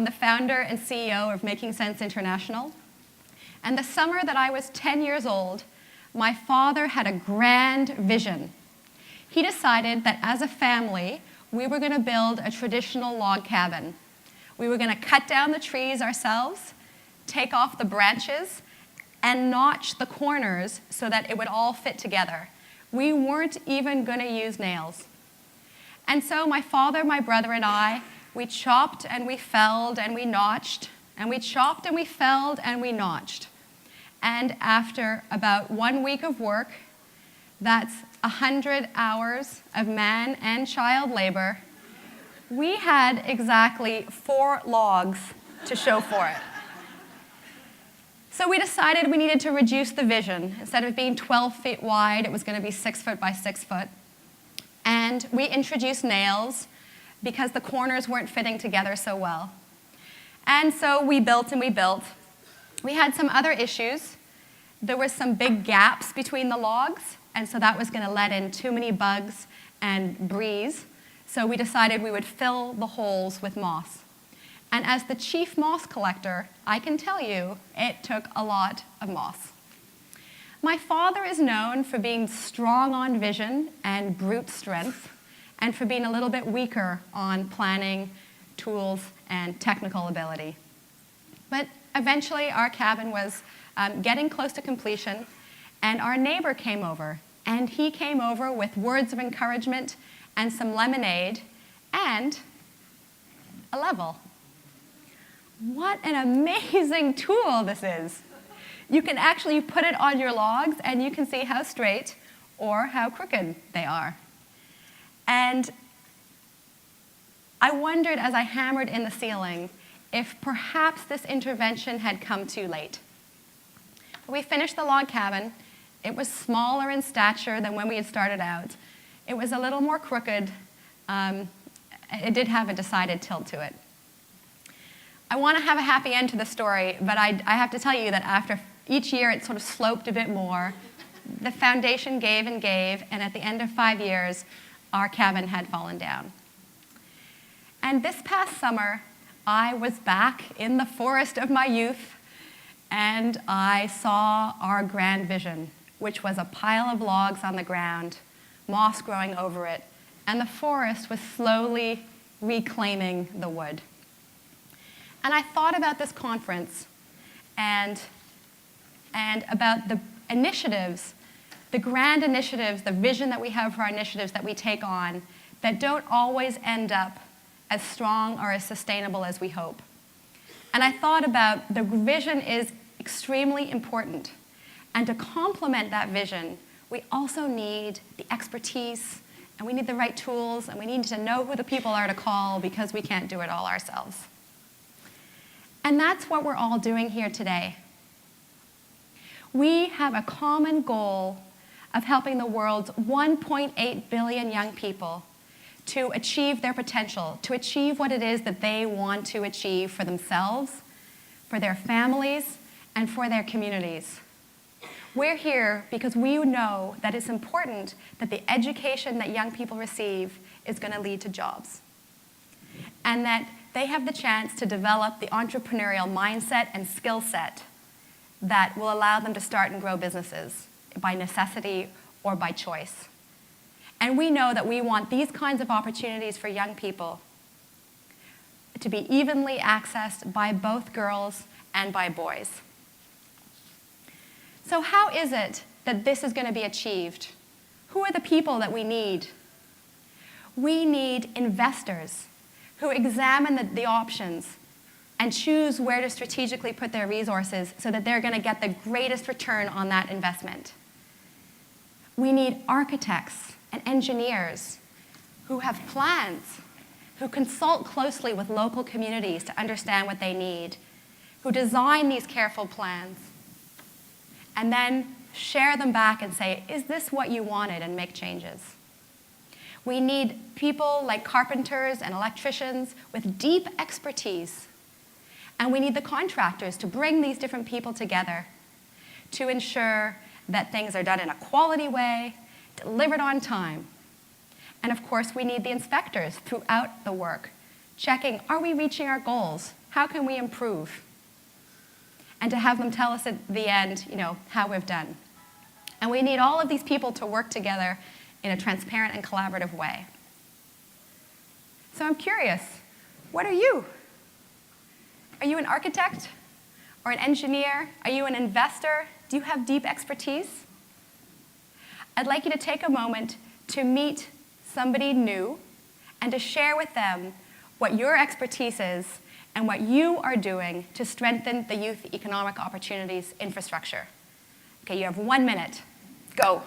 the founder and CEO of Making Sense International. And the summer that I was 10 years old, my father had a grand vision. He decided that as a family, we were going to build a traditional log cabin. We were going to cut down the trees ourselves, take off the branches, and notch the corners so that it would all fit together. We weren't even going to use nails. And so my father, my brother, and I, we chopped and we felled and we notched, and we chopped and we felled and we notched. And after about 1 week of work, that's 100 hours of man and child labor, we had exactly 4 logs to show for it. So we decided we needed to reduce the vision. Instead of being 12 feet wide, it was going to be 6 foot by 6 foot. And we introduced nails because the corners weren't fitting together so well. And so we built and we built. We had some other issues. There were some big gaps between the logs, and so that was going to let in too many bugs and breeze. So we decided we would fill the holes with moss. And as the chief moss collector, I can tell you it took a lot of moss. My father is known for being strong on vision and brute strength, and for being a little bit weaker on planning, tools, and technical ability. But eventually our cabin was getting close to completion, and our neighbor came over. And he came over with words of encouragement and some lemonade and a level. What an amazing tool this is. You can actually put it on your logs and you can see how straight or how crooked they are. And I wondered as I hammered in the ceiling if perhaps this intervention had come too late. We finished the log cabin. It was smaller in stature than when we had started out. It was a little more crooked. It did have a decided tilt to it. I want to have a happy end to the story, but I have to tell you that after each year it sort of sloped a bit more. The foundation gave, and at the end of 5 years, our cabin had fallen down. And this past summer, I was back in the forest of my youth, and I saw our grand vision, which was a pile of logs on the ground, moss growing over it, and the forest was slowly reclaiming the wood. And I thought about this conference and about the initiatives, the grand initiatives, the vision that we have for our initiatives that we take on that don't always end up as strong or as sustainable as we hope. And I thought about the vision is extremely important. And to complement that vision, we also need the expertise, and we need the right tools, and we need to know who the people are to call because we can't do it all ourselves. And that's what we're all doing here today. We have a common goal of helping the world's 1.8 billion young people to achieve their potential, to achieve what it is that they want to achieve for themselves, for their families, and for their communities. We're here because we know that it's important that the education that young people receive is going to lead to jobs, and that they have the chance to develop the entrepreneurial mindset and skill set that will allow them to start and grow businesses by necessity or by choice. And we know that we want these kinds of opportunities for young people to be evenly accessed by both girls and by boys. So how is it that this is going to be achieved? Who are the people that we need? We need investors who examine the options and choose where to strategically put their resources so that they're going to get the greatest return on that investment. We need architects and engineers who have plans, who consult closely with local communities to understand what they need, who design these careful plans, and then share them back and say, is this what you wanted, and make changes. We need people like carpenters and electricians with deep expertise. And we need the contractors to bring these different people together to ensure that things are done in a quality way, delivered on time. And of course, we need the inspectors throughout the work, checking, are we reaching our goals? how can we improve? And to have them tell us at the end, how we've done. And we need all of these people to work together in a transparent and collaborative way. So I'm curious, what are you? Are you an architect or an engineer? Are you an investor? Do you have deep expertise? I'd like you to take a moment to meet somebody new and to share with them what your expertise is and what you are doing to strengthen the youth economic opportunities infrastructure. Okay, you have 1 minute. Go.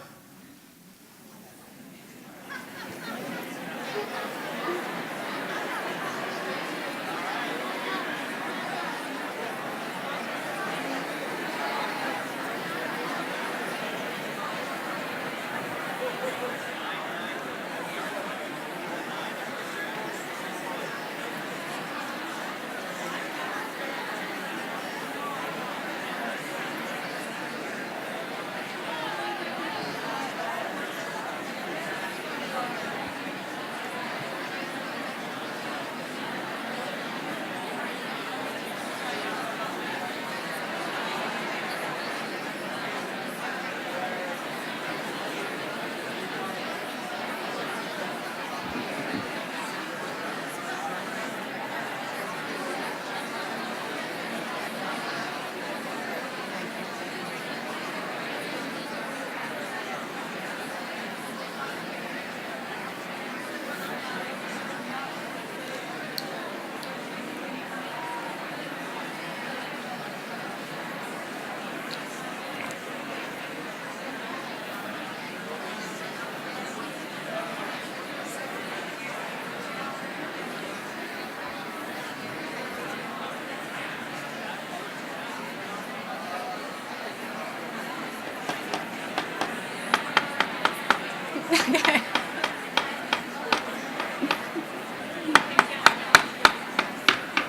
Okay.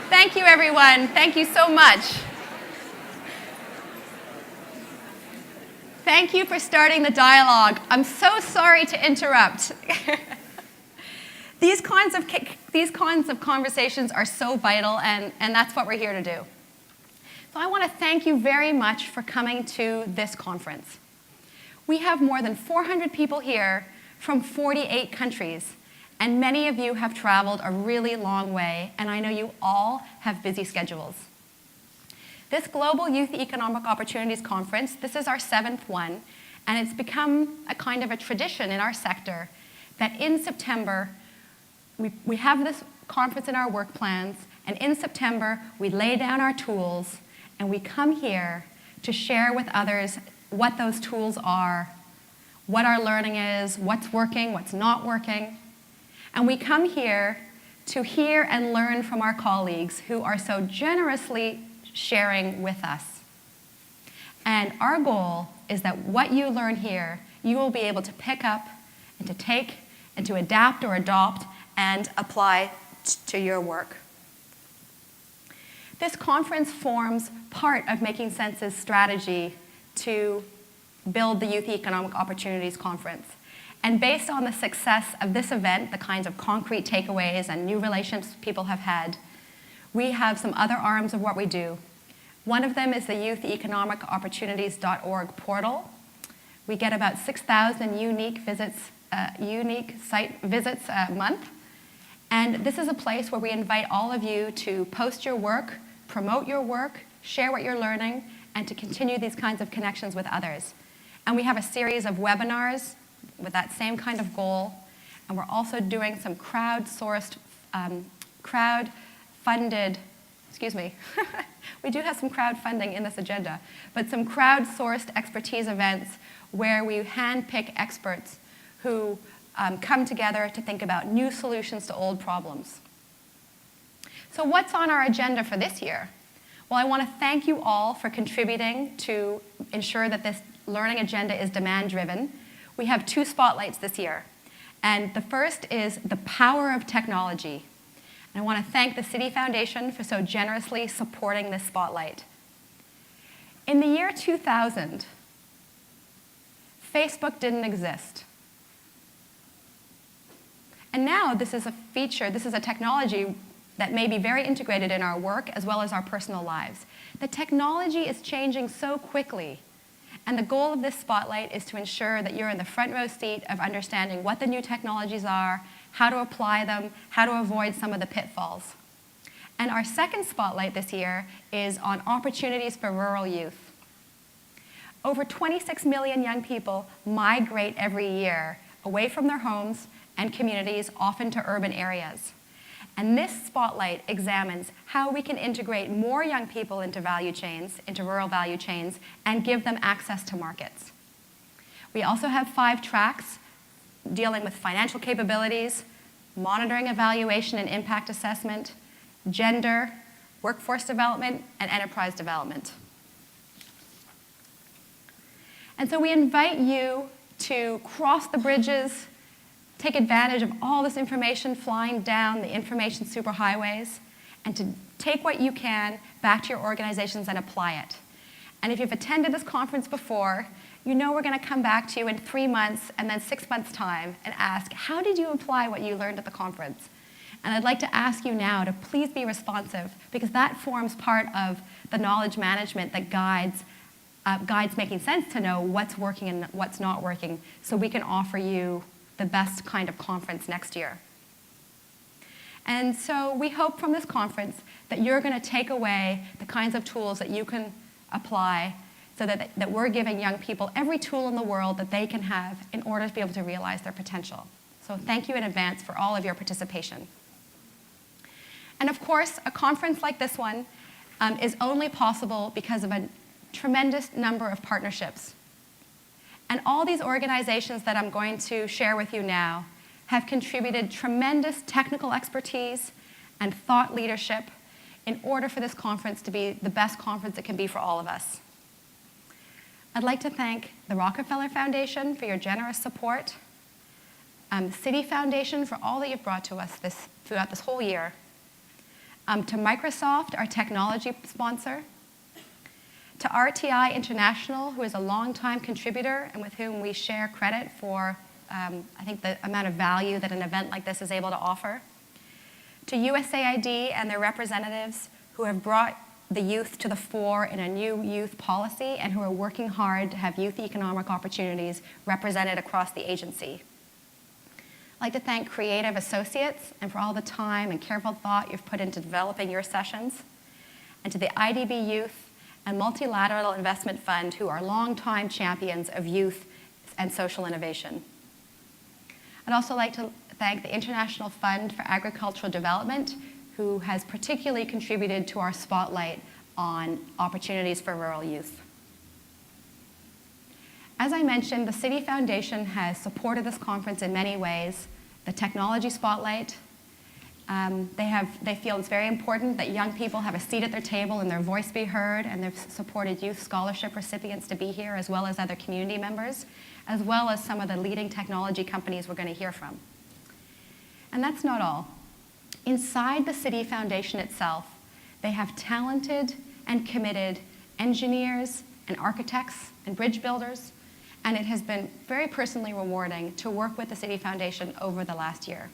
Thank you, everyone. Thank you so much. Thank you for starting the dialogue. I'm so sorry to interrupt. These kinds of conversations are so vital, and that's what we're here to do. So I want to thank you very much for coming to this conference. We have more than 400 people here from 48 countries, and many of you have traveled a really long way, and I know you all have busy schedules. This Global Youth Economic Opportunities Conference, this is our 7th one, and it's become a kind of a tradition in our sector that in September, we have this conference in our work plans, and in September, we lay down our tools, and we come here to share with others what those tools are, what our learning is, what's working, what's not working. And we come here to hear and learn from our colleagues who are so generously sharing with us. And our goal is that what you learn here, you will be able to pick up and to take and to adapt or adopt and apply to your work. This conference forms part of Making Sense's strategy to build the Youth Economic Opportunities Conference. And based on the success of this event, the kinds of concrete takeaways and new relationships people have had, we have some other arms of what we do. One of them is the youtheconomicopportunities.org portal. We get about 6,000 unique site visits a month. And this is a place where we invite all of you to post your work, promote your work, share what you're learning, and to continue these kinds of connections with others. And we have a series of webinars with that same kind of goal. And we're also doing some crowd-funded, we do have some crowdfunding in this agenda, but some crowd-sourced expertise events where we handpick experts who come together to think about new solutions to old problems. So what's on our agenda for this year? Well, I want to thank you all for contributing to ensure that this learning agenda is demand-driven. We have 2 spotlights this year. And the first is the power of technology. And I want to thank the Citi Foundation for so generously supporting this spotlight. In the year 2000, Facebook didn't exist. And now this is a feature, this is a technology that may be very integrated in our work as well as our personal lives. The technology is changing so quickly, and the goal of this spotlight is to ensure that you're in the front row seat of understanding what the new technologies are, how to apply them, how to avoid some of the pitfalls. And our second spotlight this year is on opportunities for rural youth. Over 26 million young people migrate every year away from their homes and communities, often to urban areas. And this spotlight examines how we can integrate more young people into value chains, into rural value chains, and give them access to markets. We also have 5 tracks dealing with financial capabilities, monitoring, evaluation, and impact assessment, gender, workforce development, and enterprise development. And so we invite you to cross the bridges, take advantage of all this information flying down the information superhighways, and to take what you can back to your organizations and apply it. And if you've attended this conference before, you know we're going to come back to you in 3 months and then 6 months' time and ask, how did you apply what you learned at the conference? And I'd like to ask you now to please be responsive, because that forms part of the knowledge management that guides making sense to know what's working and what's not working, so we can offer you the best kind of conference next year. And so we hope from this conference that you're going to take away the kinds of tools that you can apply, so that we're giving young people every tool in the world that they can have in order to be able to realize their potential. So thank you in advance for all of your participation. And of course, a conference like this one is only possible because of a tremendous number of partnerships. And all these organizations that I'm going to share with you now have contributed tremendous technical expertise and thought leadership in order for this conference to be the best conference it can be for all of us. I'd like to thank the Rockefeller Foundation for your generous support, the Citi Foundation for all that you've brought to us throughout this whole year, to Microsoft, our technology sponsor, to RTI International, who is a longtime contributor and with whom we share credit for, I think, the amount of value that an event like this is able to offer, to USAID and their representatives who have brought the youth to the fore in a new youth policy and who are working hard to have youth economic opportunities represented across the agency. I'd like to thank Creative Associates and for all the time and careful thought you've put into developing your sessions, and to the IDB Youth and Multilateral Investment Fund, who are longtime champions of youth and social innovation. I'd also like to thank the International Fund for Agricultural Development, who has particularly contributed to our spotlight on opportunities for rural youth. As I mentioned, the Citi Foundation has supported this conference in many ways. The Technology Spotlight, they feel it's very important that young people have a seat at their table and their voice be heard, and they've supported youth scholarship recipients to be here, as well as other community members, as well as some of the leading technology companies we're going to hear from. And that's not all. Inside the Citi Foundation itself, they have talented and committed engineers and architects and bridge builders, and it has been very personally rewarding to work with the Citi Foundation over the last year.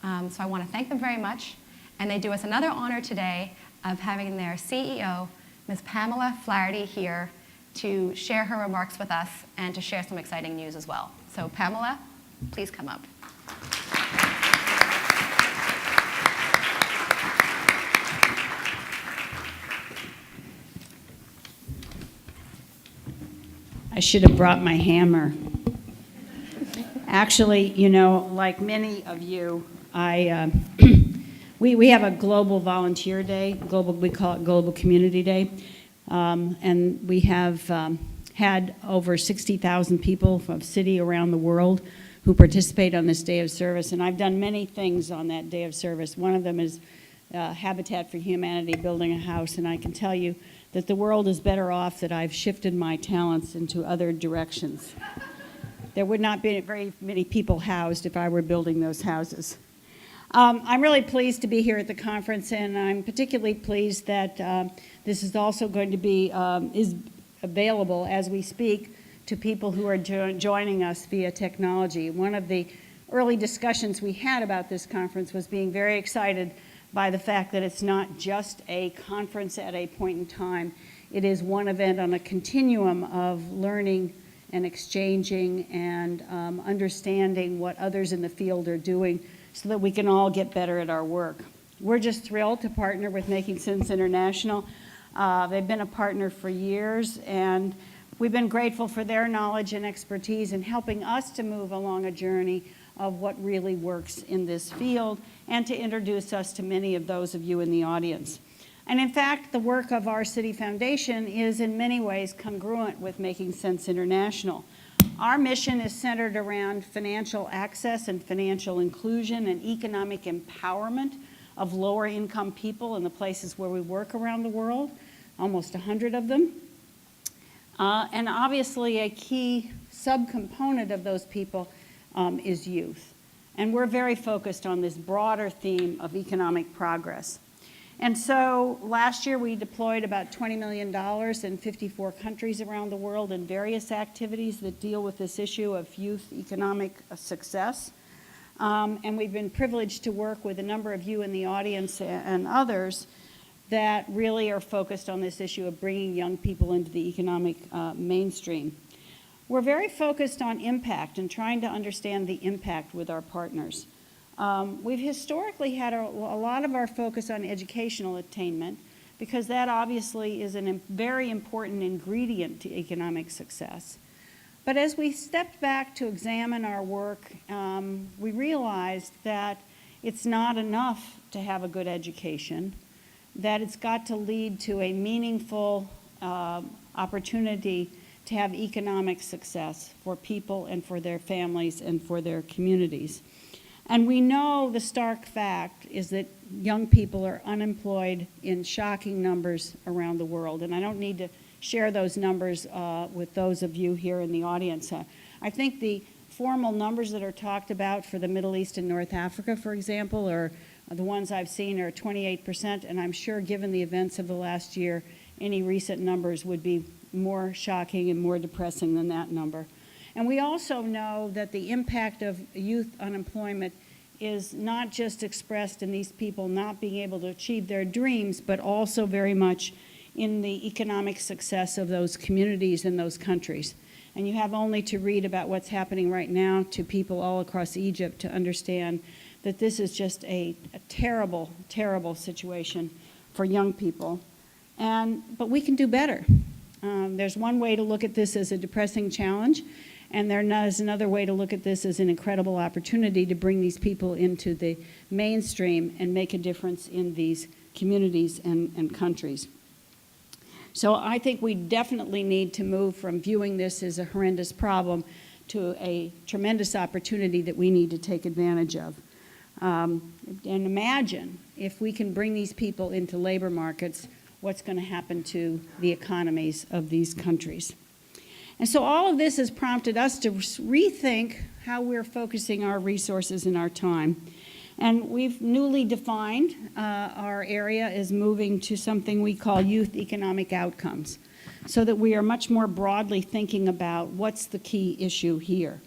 So I want to thank them very much, and they do us another honor today of having their CEO, Ms. Pamela Flaherty, here to share her remarks with us and to share some exciting news as well. So Pamela, please come up. I should have brought my hammer. Actually, you know, like many of you, we have a global volunteer day, we call it Global Community Day, and we have had over 60,000 people from Citi around the world who participate on this day of service, and I've done many things on that day of service. One of them is Habitat for Humanity, building a house, and I can tell you that the world is better off that I've shifted my talents into other directions. There would not be very many people housed if I were building those houses. I'm really pleased to be here at the conference, and I'm particularly pleased that this is also going to be is available as we speak to people who are joining us via technology. One of the early discussions we had about this conference was being very excited by the fact that it's not just a conference at a point in time. It is one event on a continuum of learning and exchanging and understanding what others in the field are doing so that we can all get better at our work. We're just thrilled to partner with Making Sense International. They've been a partner for years, and we've been grateful for their knowledge and expertise in helping us to move along a journey of what really works in this field and to introduce us to many of those of you in the audience. And in fact, the work of our Citi Foundation is in many ways congruent with Making Sense International. Our mission is centered around financial access and financial inclusion and economic empowerment of lower income people in the places where we work around the world, almost 100 of them. And obviously a key subcomponent of those people is youth. And we're very focused on this broader theme of economic progress. And so last year we deployed about $20 million in 54 countries around the world in various activities that deal with this issue of youth economic success. And we've been privileged to work with a number of you in the audience and others that really are focused on this issue of bringing young people into the economic mainstream. We're very focused on impact and trying to understand the impact with our partners. We've historically had a lot of our focus on educational attainment because that obviously is a very important ingredient to economic success. But as we stepped back to examine our work, we realized that it's not enough to have a good education, that it's got to lead to a meaningful opportunity to have economic success for people and for their families and for their communities. And we know the stark fact is that young people are unemployed in shocking numbers around the world. And I don't need to share those numbers with those of you here in the audience. I think the formal numbers that are talked about for the Middle East and North Africa, for example, are the ones I've seen are 28%. And I'm sure given the events of the last year, any recent numbers would be more shocking and more depressing than that number. And we also know that the impact of youth unemployment is not just expressed in these people not being able to achieve their dreams, but also very much in the economic success of those communities and those countries. And you have only to read about what's happening right now to people all across Egypt to understand that this is just a terrible, terrible situation for young people. But we can do better. There's one way to look at this as a depressing challenge, and there's another way to look at this as an incredible opportunity to bring these people into the mainstream and make a difference in these communities and countries. So I think we definitely need to move from viewing this as a horrendous problem to a tremendous opportunity that we need to take advantage of. And imagine if we can bring these people into labor markets, what's going to happen to the economies of these countries. And so all of this has prompted us to rethink how we're focusing our resources and our time. And we've newly defined our area as moving to something we call youth economic outcomes, so that we are much more broadly thinking about what's the key issue here.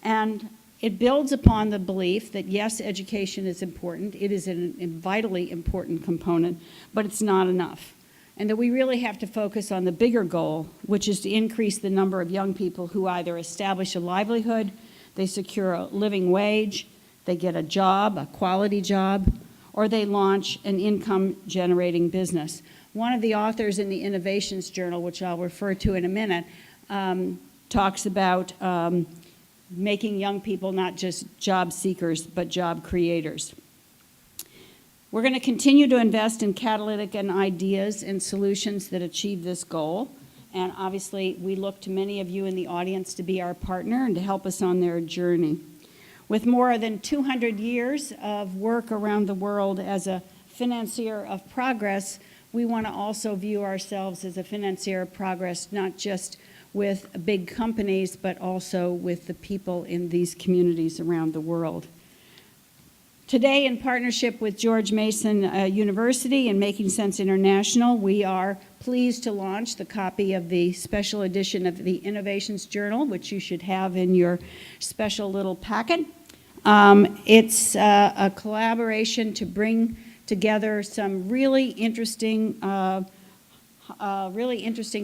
And it builds upon the belief that, yes, education is important. It is a vitally important component, but it's not enough. And that we really have to focus on the bigger goal, which is to increase the number of young people who either establish a livelihood, they secure a living wage, they get a job, a quality job, or they launch an income-generating business. One of the authors in the Innovations Journal, which I'll refer to in a minute, talks about making young people not just job seekers, but job creators. We're going to continue to invest in catalytic and ideas and solutions that achieve this goal. And obviously, we look to many of you in the audience to be our partner and to help us on their journey. With more than 200 years of work around the world as a financier of progress, we want to also view ourselves as a financier of progress, not just with big companies, but also with the people in these communities around the world. Today, in partnership with George Mason University and Making Sense International, we are pleased to launch the copy of the special edition of the Innovations Journal, which you should have in your special little packet. It's a collaboration to bring together some really interesting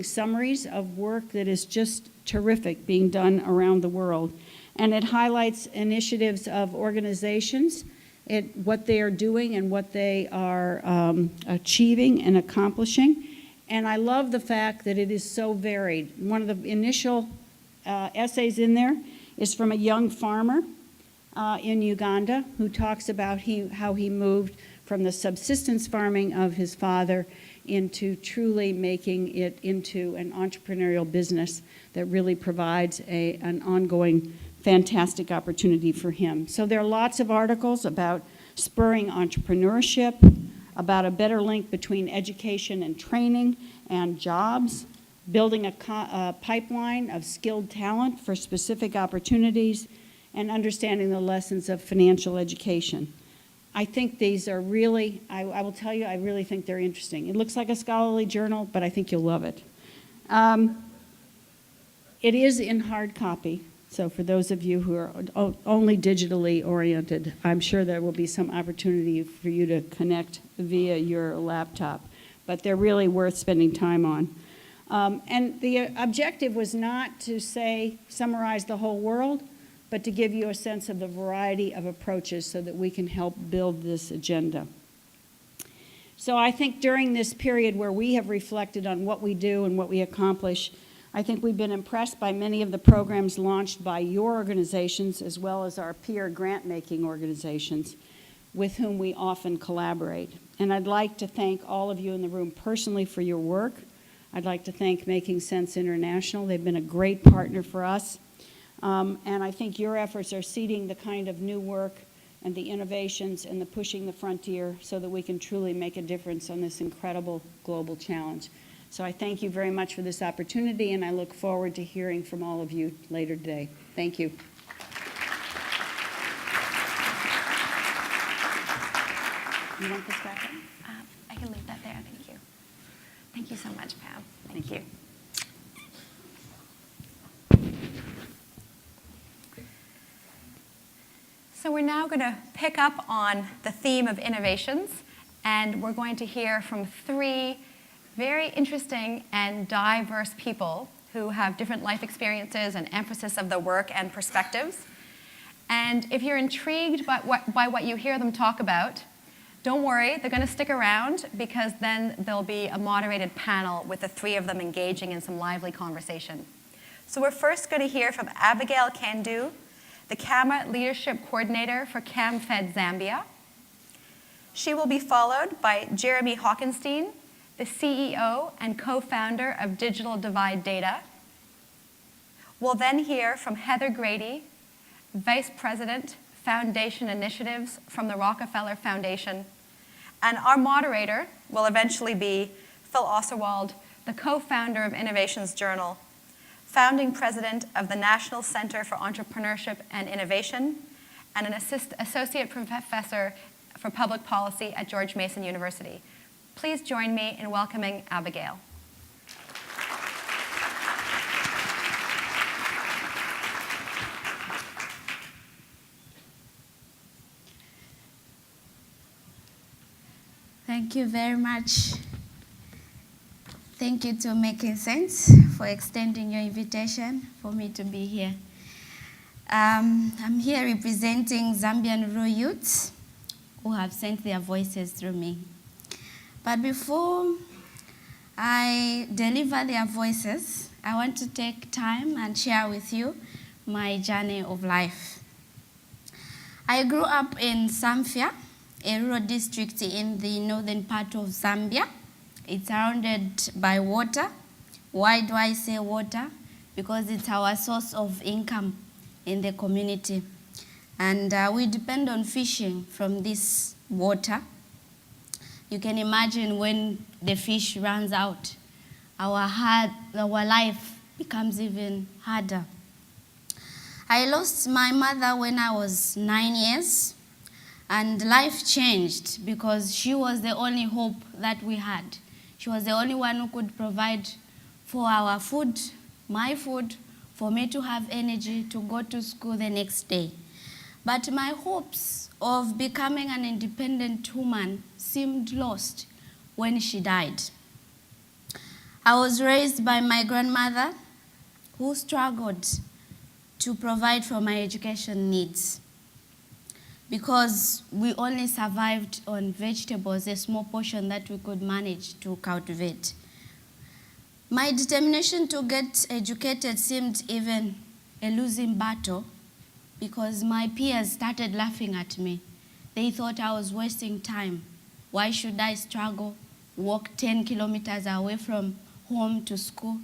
summaries of work that is just terrific being done around the world. And it highlights initiatives of organizations, what they are doing and what they are achieving and accomplishing. And I love the fact that it is so varied. One of the initial essays in there is from a young farmer in Uganda who talks about how he moved from the subsistence farming of his father into truly making it into an entrepreneurial business that really provides an ongoing fantastic opportunity for him. So there are lots of articles about spurring entrepreneurship, about a better link between education and training and jobs, building a pipeline of skilled talent for specific opportunities, and understanding the lessons of financial education. I think these are really, I will tell you, I really think they're interesting. It looks like a scholarly journal, but I think you'll love it. It is in hard copy, so for those of you who are only digitally oriented, I'm sure there will be some opportunity for you to connect via your laptop, but they're really worth spending time on. And the objective was not to summarize the whole world, but to give you a sense of the variety of approaches so that we can help build this agenda. So I think during this period where we have reflected on what we do and what we accomplish, I think we've been impressed by many of the programs launched by your organizations as well as our peer grant-making organizations with whom we often collaborate. And I'd like to thank all of you in the room personally for your work. I'd like to thank Making Sense International. They've been a great partner for us. And I think your efforts are seeding the kind of new work and the innovations and the pushing the frontier so that we can truly make a difference on this incredible global challenge. So I thank you very much for this opportunity, and I look forward to hearing from all of you later today. Thank you. You want this back on? I can leave that there, thank you. Thank you so much, Pam. Thank you. So we're now going to pick up on the theme of innovations, and we're going to hear from three very interesting and diverse people who have different life experiences and emphasis of the work and perspectives. And if you're intrigued by what you hear them talk about, don't worry, they're going to stick around because then there'll be a moderated panel with the three of them engaging in some lively conversation. So we're first going to hear from Abigail Kaindu, the CAMA Leadership Coordinator for Camfed Zambia. She will be followed by Jeremy Hockenstein, the CEO and co-founder of Digital Divide Data. We'll then hear from Heather Grady, Vice President, Foundation Initiatives from the Rockefeller Foundation. And our moderator will eventually be Phil Auerswald, the co-founder of Innovations Journal, founding president of the National Center for Entrepreneurship and Innovation, and an associate professor for public policy at George Mason University. Please join me in welcoming Abigail. Thank you very much. Thank you to Making Sense for extending your invitation for me to be here. I'm here representing Zambian rural youths who have sent their voices through me. But before I deliver their voices, I want to take time and share with you my journey of life. I grew up in Samfya, a rural district in the northern part of Zambia. It's surrounded by water. Why do I say water? Because it's our source of income in the community. And we depend on fishing from this water. You can imagine when the fish runs out, our life becomes even harder. I lost my mother when I was 9 years, and life changed because she was the only hope that we had. She was the only one who could provide for our food, my food, for me to have energy to go to school the next day. But my hopes of becoming an independent woman seemed lost when she died. I was raised by my grandmother, who struggled to provide for my education needs, because we only survived on vegetables, a small portion that we could manage to cultivate. My determination to get educated seemed even a losing battle, because my peers started laughing at me. They thought I was wasting time. Why should I struggle, walk 10 kilometers away from home to school,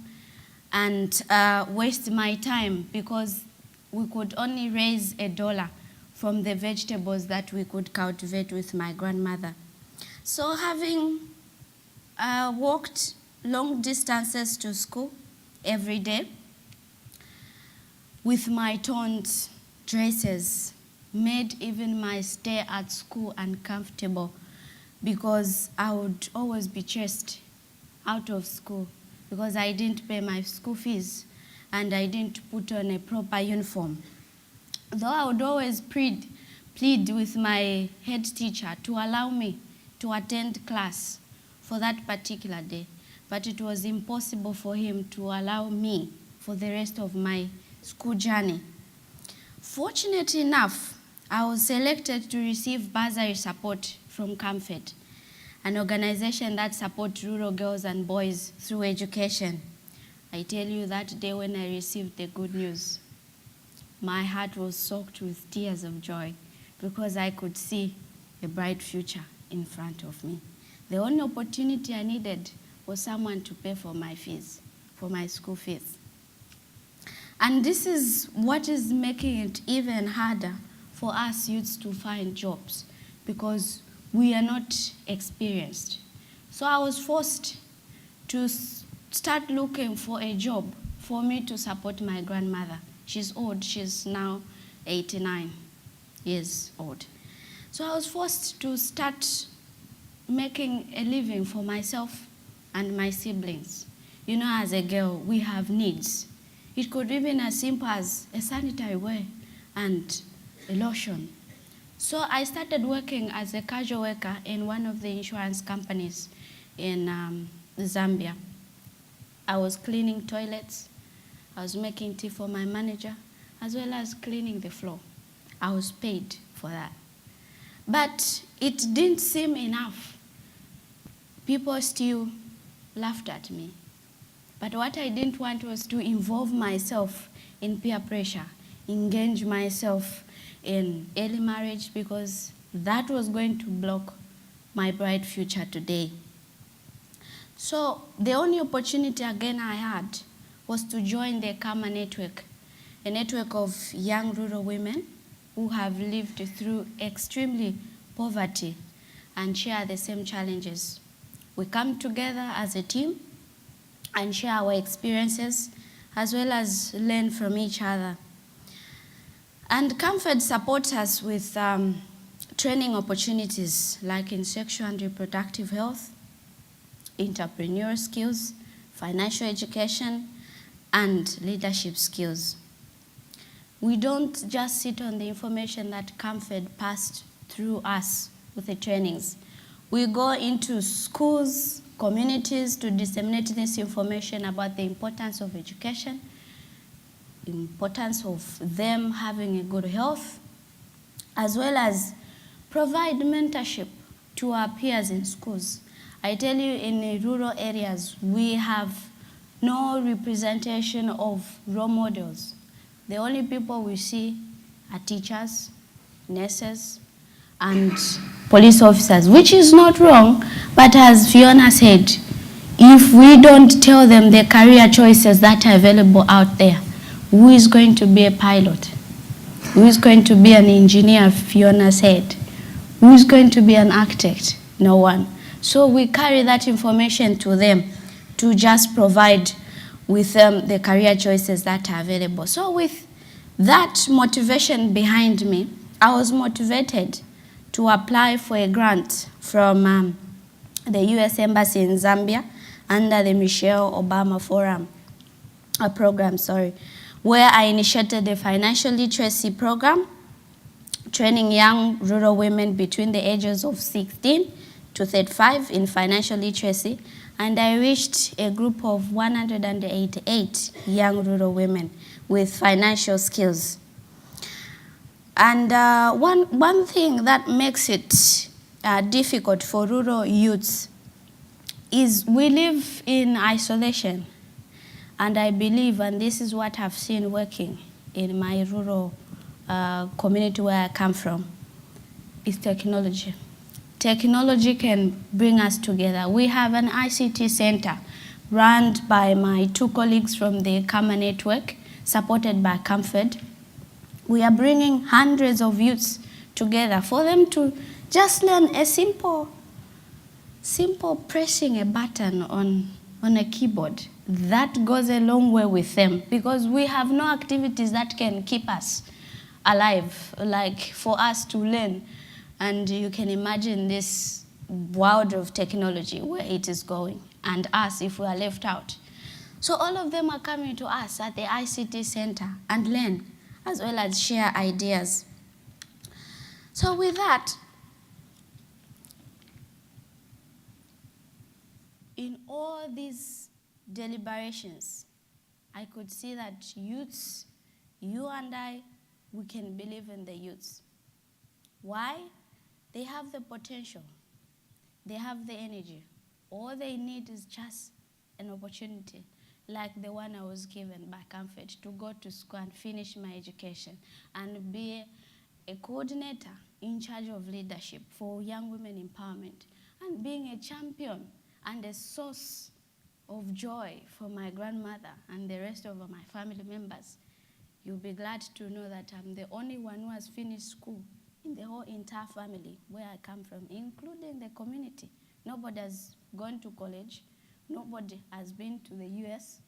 and waste my time, because we could only raise $1 from the vegetables that we could cultivate with my grandmother. So having walked long distances to school every day with my torn dresses made even my stay at school uncomfortable, because I would always be chased out of school because I didn't pay my school fees and I didn't put on a proper uniform. Though I would always plead with my head teacher to allow me to attend class for that particular day, but it was impossible for him to allow me for the rest of my school journey. Fortunately enough, I was selected to receive bursary support from Camfed, an organization that supports rural girls and boys through education. I tell you, that day when I received the good news, my heart was soaked with tears of joy, because I could see a bright future in front of me. The only opportunity I needed was someone to pay for my fees, for my school fees. And this is what is making it even harder for us youths to find jobs, because we are not experienced. So I was forced to start looking for a job for me to support my grandmother. She's old, she's now 89 years old. So I was forced to start making a living for myself and my siblings. You know, as a girl, we have needs. It could be even as simple as a sanitary wear and a lotion. So I started working as a casual worker in one of the insurance companies in Zambia. I was cleaning toilets, I was making tea for my manager, as well as cleaning the floor. I was paid for that. But it didn't seem enough. People still laughed at me. But what I didn't want was to involve myself in peer pressure, engage myself in early marriage, because that was going to block my bright future today. So the only opportunity again I had was to join the Karma Network, a network of young rural women who have lived through extremely poverty and share the same challenges. We come together as a team and share our experiences, as well as learn from each other. And Camfed supports us with training opportunities, like in sexual and reproductive health, entrepreneurial skills, financial education, and leadership skills. We don't just sit on the information that Camfed passed through us with the trainings. We go into schools, communities to disseminate this information about the importance of education, importance of them having a good health, as well as provide mentorship to our peers in schools. I tell you, in the rural areas, we have no representation of role models. The only people we see are teachers, nurses, and police officers, which is not wrong, but as Fiona said, if we don't tell them the career choices that are available out there, who is going to be a pilot? Who is going to be an engineer, Fiona said? Who is going to be an architect? No one. So we carry that information to them to just provide with them the career choices that are available. So with that motivation behind me, I was motivated to apply for a grant from the US Embassy in Zambia under the Michelle Obama program, where I initiated a financial literacy program training young rural women between the ages of 16 to 35 in financial literacy, and I reached a group of 188 young rural women with financial skills. And one thing that makes it difficult for rural youths is we live in isolation. And I believe, and this is what I've seen working in my rural community where I come from, is technology. Technology can bring us together. We have an ICT center run by my 2 colleagues from the Kama network, supported by Camfed. We are bringing hundreds of youths together for them to just learn a simple pressing a button on a keyboard. That goes a long way with them, because we have no activities that can keep us alive, like for us to learn. And you can imagine this world of technology, where it is going, and us if we are left out. So all of them are coming to us at the ICT center and learn, as well as share ideas. So with that, in all these deliberations, I could see that youths, you and I, we can believe in the youths. Why? They have the potential. They have the energy. All they need is just an opportunity, like the one I was given by Camfed, to go to school and finish my education and be a coordinator in charge of leadership for young women empowerment, and being a champion and a source of joy for my grandmother and the rest of my family members. You'll be glad to know that I'm the only one who has finished school in the whole entire family where I come from, including the community. Nobody has gone to college. Nobody has been to the US.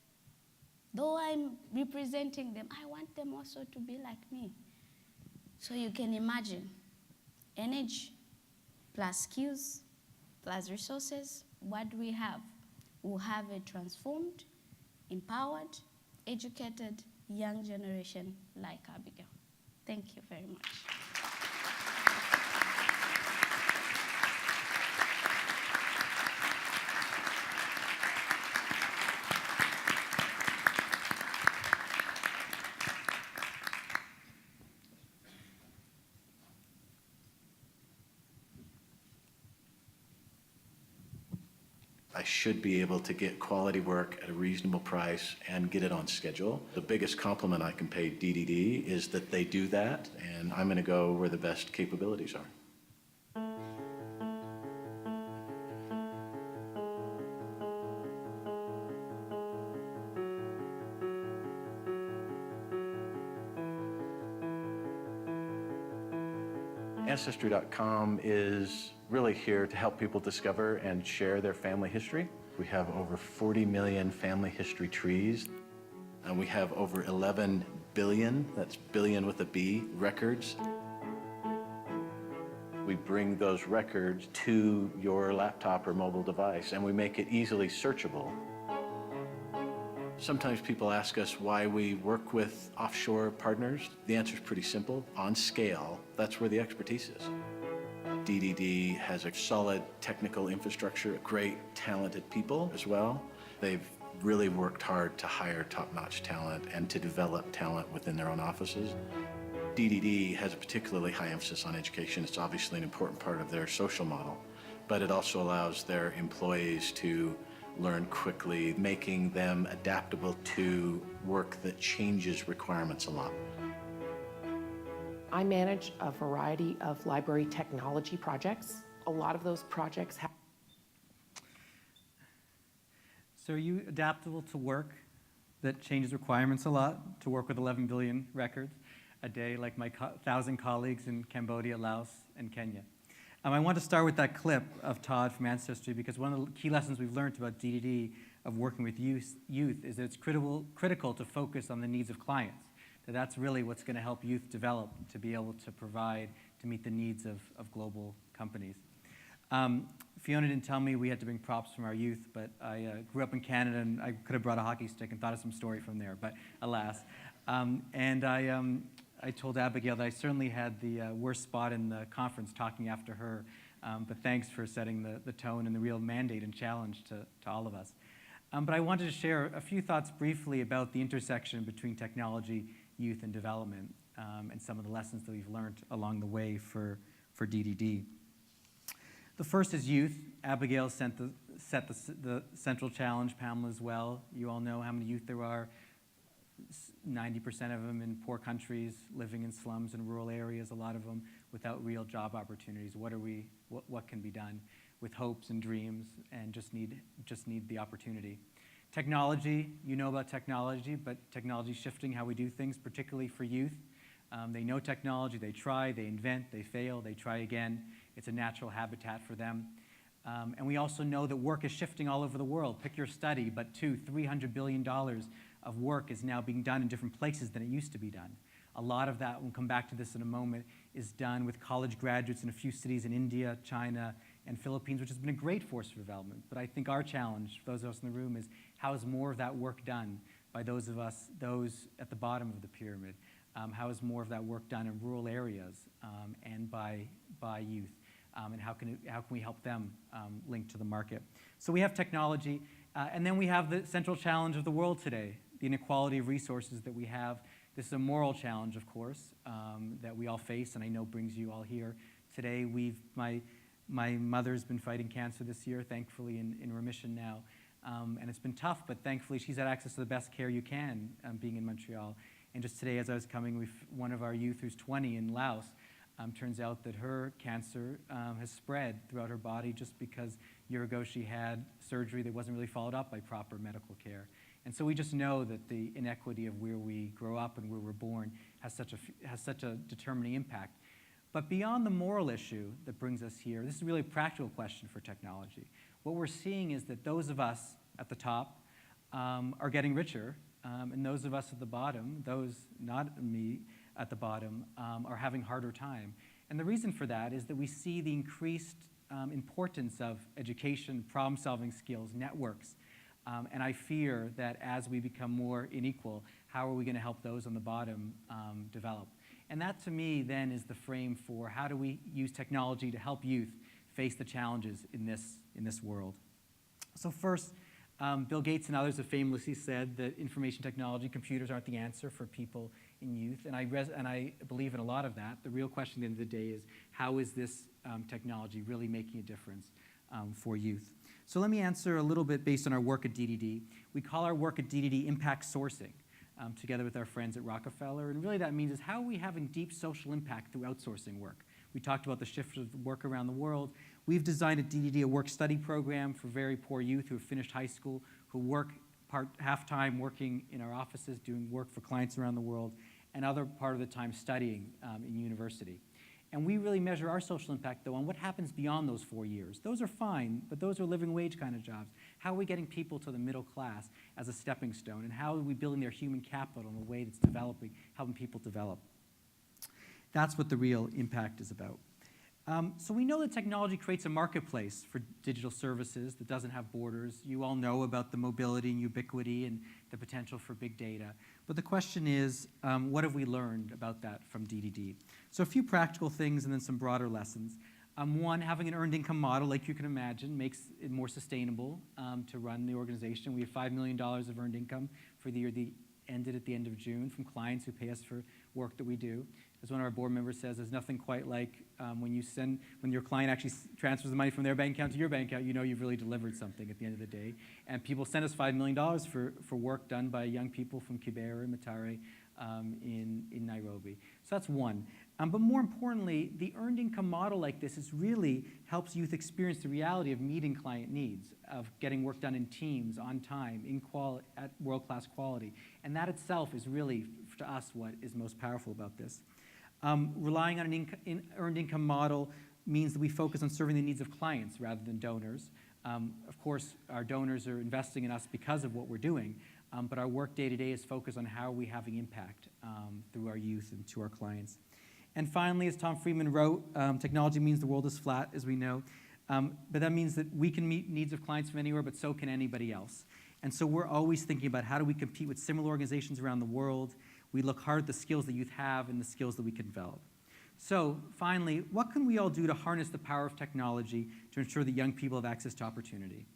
Though I'm representing them, I want them also to be like me. So you can imagine, energy plus skills plus resources, what do we have? We'll have a transformed, empowered, educated young generation like Abigail. Thank you very much. I should be able to get quality work at a reasonable price and get it on schedule. The biggest compliment I can pay DDD is that they do that, and I'm going to go where the best capabilities are. Ancestry.com is really here to help people discover and share their family history. We have over 40 million family history trees, and we have over 11 billion, that's billion with a B, records. We bring those records to your laptop or mobile device, and we make it easily searchable. Sometimes people ask us why we work with offshore partners. The answer is pretty simple. On scale, that's where the expertise is. DDD has a solid technical infrastructure, great talented people as well. They've really worked hard to hire top-notch talent and to develop talent within their own offices. DDD has a particularly high emphasis on education. It's obviously an important part of their social model, but it also allows their employees to learn quickly, making them adaptable to work that changes requirements a lot. I manage a variety of library technology projects. A lot of those projects have... So are you adaptable to work that changes requirements a lot, to work with 11 billion records a day like my 1,000 colleagues in Cambodia, Laos, and Kenya? I want to start with that clip of Todd from Ancestry, because one of the key lessons we've learned about DDD of working with youth is that it's critical to focus on the needs of clients. That's really what's going to help youth develop to be able to provide, to meet the needs of global companies. Fiona didn't tell me we had to bring props from our youth, but I grew up in Canada, and I could have brought a hockey stick and thought of some story from there, but alas. And I told Abigail that I certainly had the worst spot in the conference talking after her, but thanks for setting the tone and the real mandate and challenge to all of us. But I wanted to share a few thoughts briefly about the intersection between technology, youth, and development, and some of the lessons that we've learned along the way for DDD. The first is youth. Abigail set the central challenge, Pamela as well. You all know how many youth there are. 90% of them in poor countries, living in slums and rural areas, a lot of them without real job opportunities. What can be done with hopes and dreams, and just need the opportunity. Technology, you know about technology, but technology shifting how we do things, particularly for youth. They know technology, they try, they invent, they fail, they try again. It's a natural habitat for them. And we also know that work is shifting all over the world. Pick your study, but $300 billion of work is now being done in different places than it used to be done. A lot of that, we'll come back to this in a moment, is done with college graduates in a few cities in India, China, and Philippines, which has been a great force for development. But I think our challenge, for those of us in the room, is how is more of that work done by those of us, those at the bottom of the pyramid? How is more of that work done in rural areas and by youth? And how can we help them link to the market? So we have technology, and then we have the central challenge of the world today, the inequality of resources that we have. This is a moral challenge, of course, that we all face, and I know brings you all here today. My mother's been fighting cancer this year, thankfully in remission now, and it's been tough, but thankfully she's had access to the best care you can being in Montreal. And just today, as I was coming, one of our youth who's 20 in Laos, turns out that her cancer has spread throughout her body just because a year ago she had surgery that wasn't really followed up by proper medical care. And so we just know that the inequity of where we grow up and where we're born has such a determining impact. But beyond the moral issue that brings us here, this is really a practical question for technology. What we're seeing is that those of us at the top are getting richer, and those of us at the bottom, those not me at the bottom, are having harder time. And the reason for that is that we see the increased importance of education, problem-solving skills, networks. And I fear that as we become more unequal, how are we going to help those on the bottom develop? And that, to me, then is the frame for how do we use technology to help youth face the challenges in this world. So first, Bill Gates and others have famously said that information technology, computers aren't the answer for people in youth, and I believe in a lot of that. The real question at the end of the day is, how is this technology really making a difference for youth? So let me answer a little bit based on our work at DDD. We call our work at DDD impact sourcing, together with our friends at Rockefeller, and really that means is how are we having deep social impact through outsourcing work? We talked about the shift of work around the world. We've designed at DDD a work-study program for very poor youth who have finished high school, who work half-time working in our offices, doing work for clients around the world, and other part of the time studying in university. And we really measure our social impact, though, on what happens beyond those 4 years. Those are fine, but those are living wage kind of jobs. How are we getting people to the middle class as a stepping stone? And how are we building their human capital in a way that's developing, helping people develop? That's what the real impact is about. So we know that technology creates a marketplace for digital services that doesn't have borders. You all know about the mobility and ubiquity and the potential for big data. But the question is, what have we learned about that from DDD? So a few practical things and then some broader lessons. One, having an earned income model, like you can imagine, makes it more sustainable to run the organization. We have $5 million of earned income for the year that ended at the end of June from clients who pay us for work that we do. As one of our board members says, there's nothing quite like when your client actually transfers the money from their bank account to your bank account, you know you've really delivered something at the end of the day. And people send us $5 million for work done by young people from Kibera and Matare in Nairobi. So that's one. But more importantly, the earned income model like this really helps youth experience the reality of meeting client needs, of getting work done in teams, on time, at world-class quality. And that itself is really, to us, what is most powerful about this. Relying on an earned income model means that we focus on serving the needs of clients rather than donors. Of course, our donors are investing in us because of what we're doing, but our work day to day is focused on how are we having impact through our youth and to our clients. And finally, as Tom Friedman wrote, technology means the world is flat, as we know, but that means that we can meet needs of clients from anywhere, but so can anybody else. And so we're always thinking about how do we compete with similar organizations around the world. We look hard at the skills that youth have and the skills that we can develop. So finally, what can we all do to harness the power of technology to ensure that young people have access to opportunity?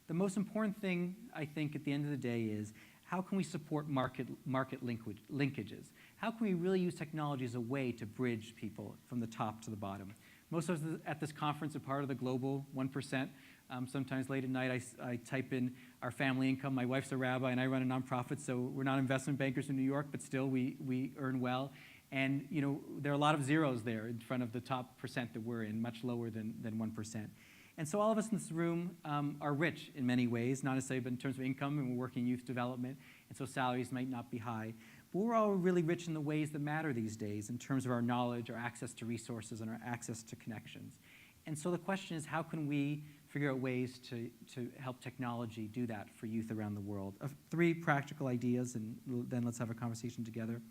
The most important thing, I think, at the end of the day is how can we support market linkages? How can we really use technology as a way to bridge people from the top to the bottom? Most of us at this conference are part of the global 1%. Sometimes late at night, I type in our family income. My wife's a rabbi, and I run a nonprofit, so we're not investment bankers in New York, but still we earn well. And there are a lot of zeros there in front of the top percent that we're in, much lower than 1%. And so all of us in this room are rich in many ways, not necessarily, but in terms of income, and we're working in youth development, and so salaries might not be high. But we're all really rich in the ways that matter these days in terms of our knowledge, our access to resources, and our access to connections. And so the question is, how can we figure out ways to help technology do that for youth around the world? 3 practical ideas, and then let's have a conversation together.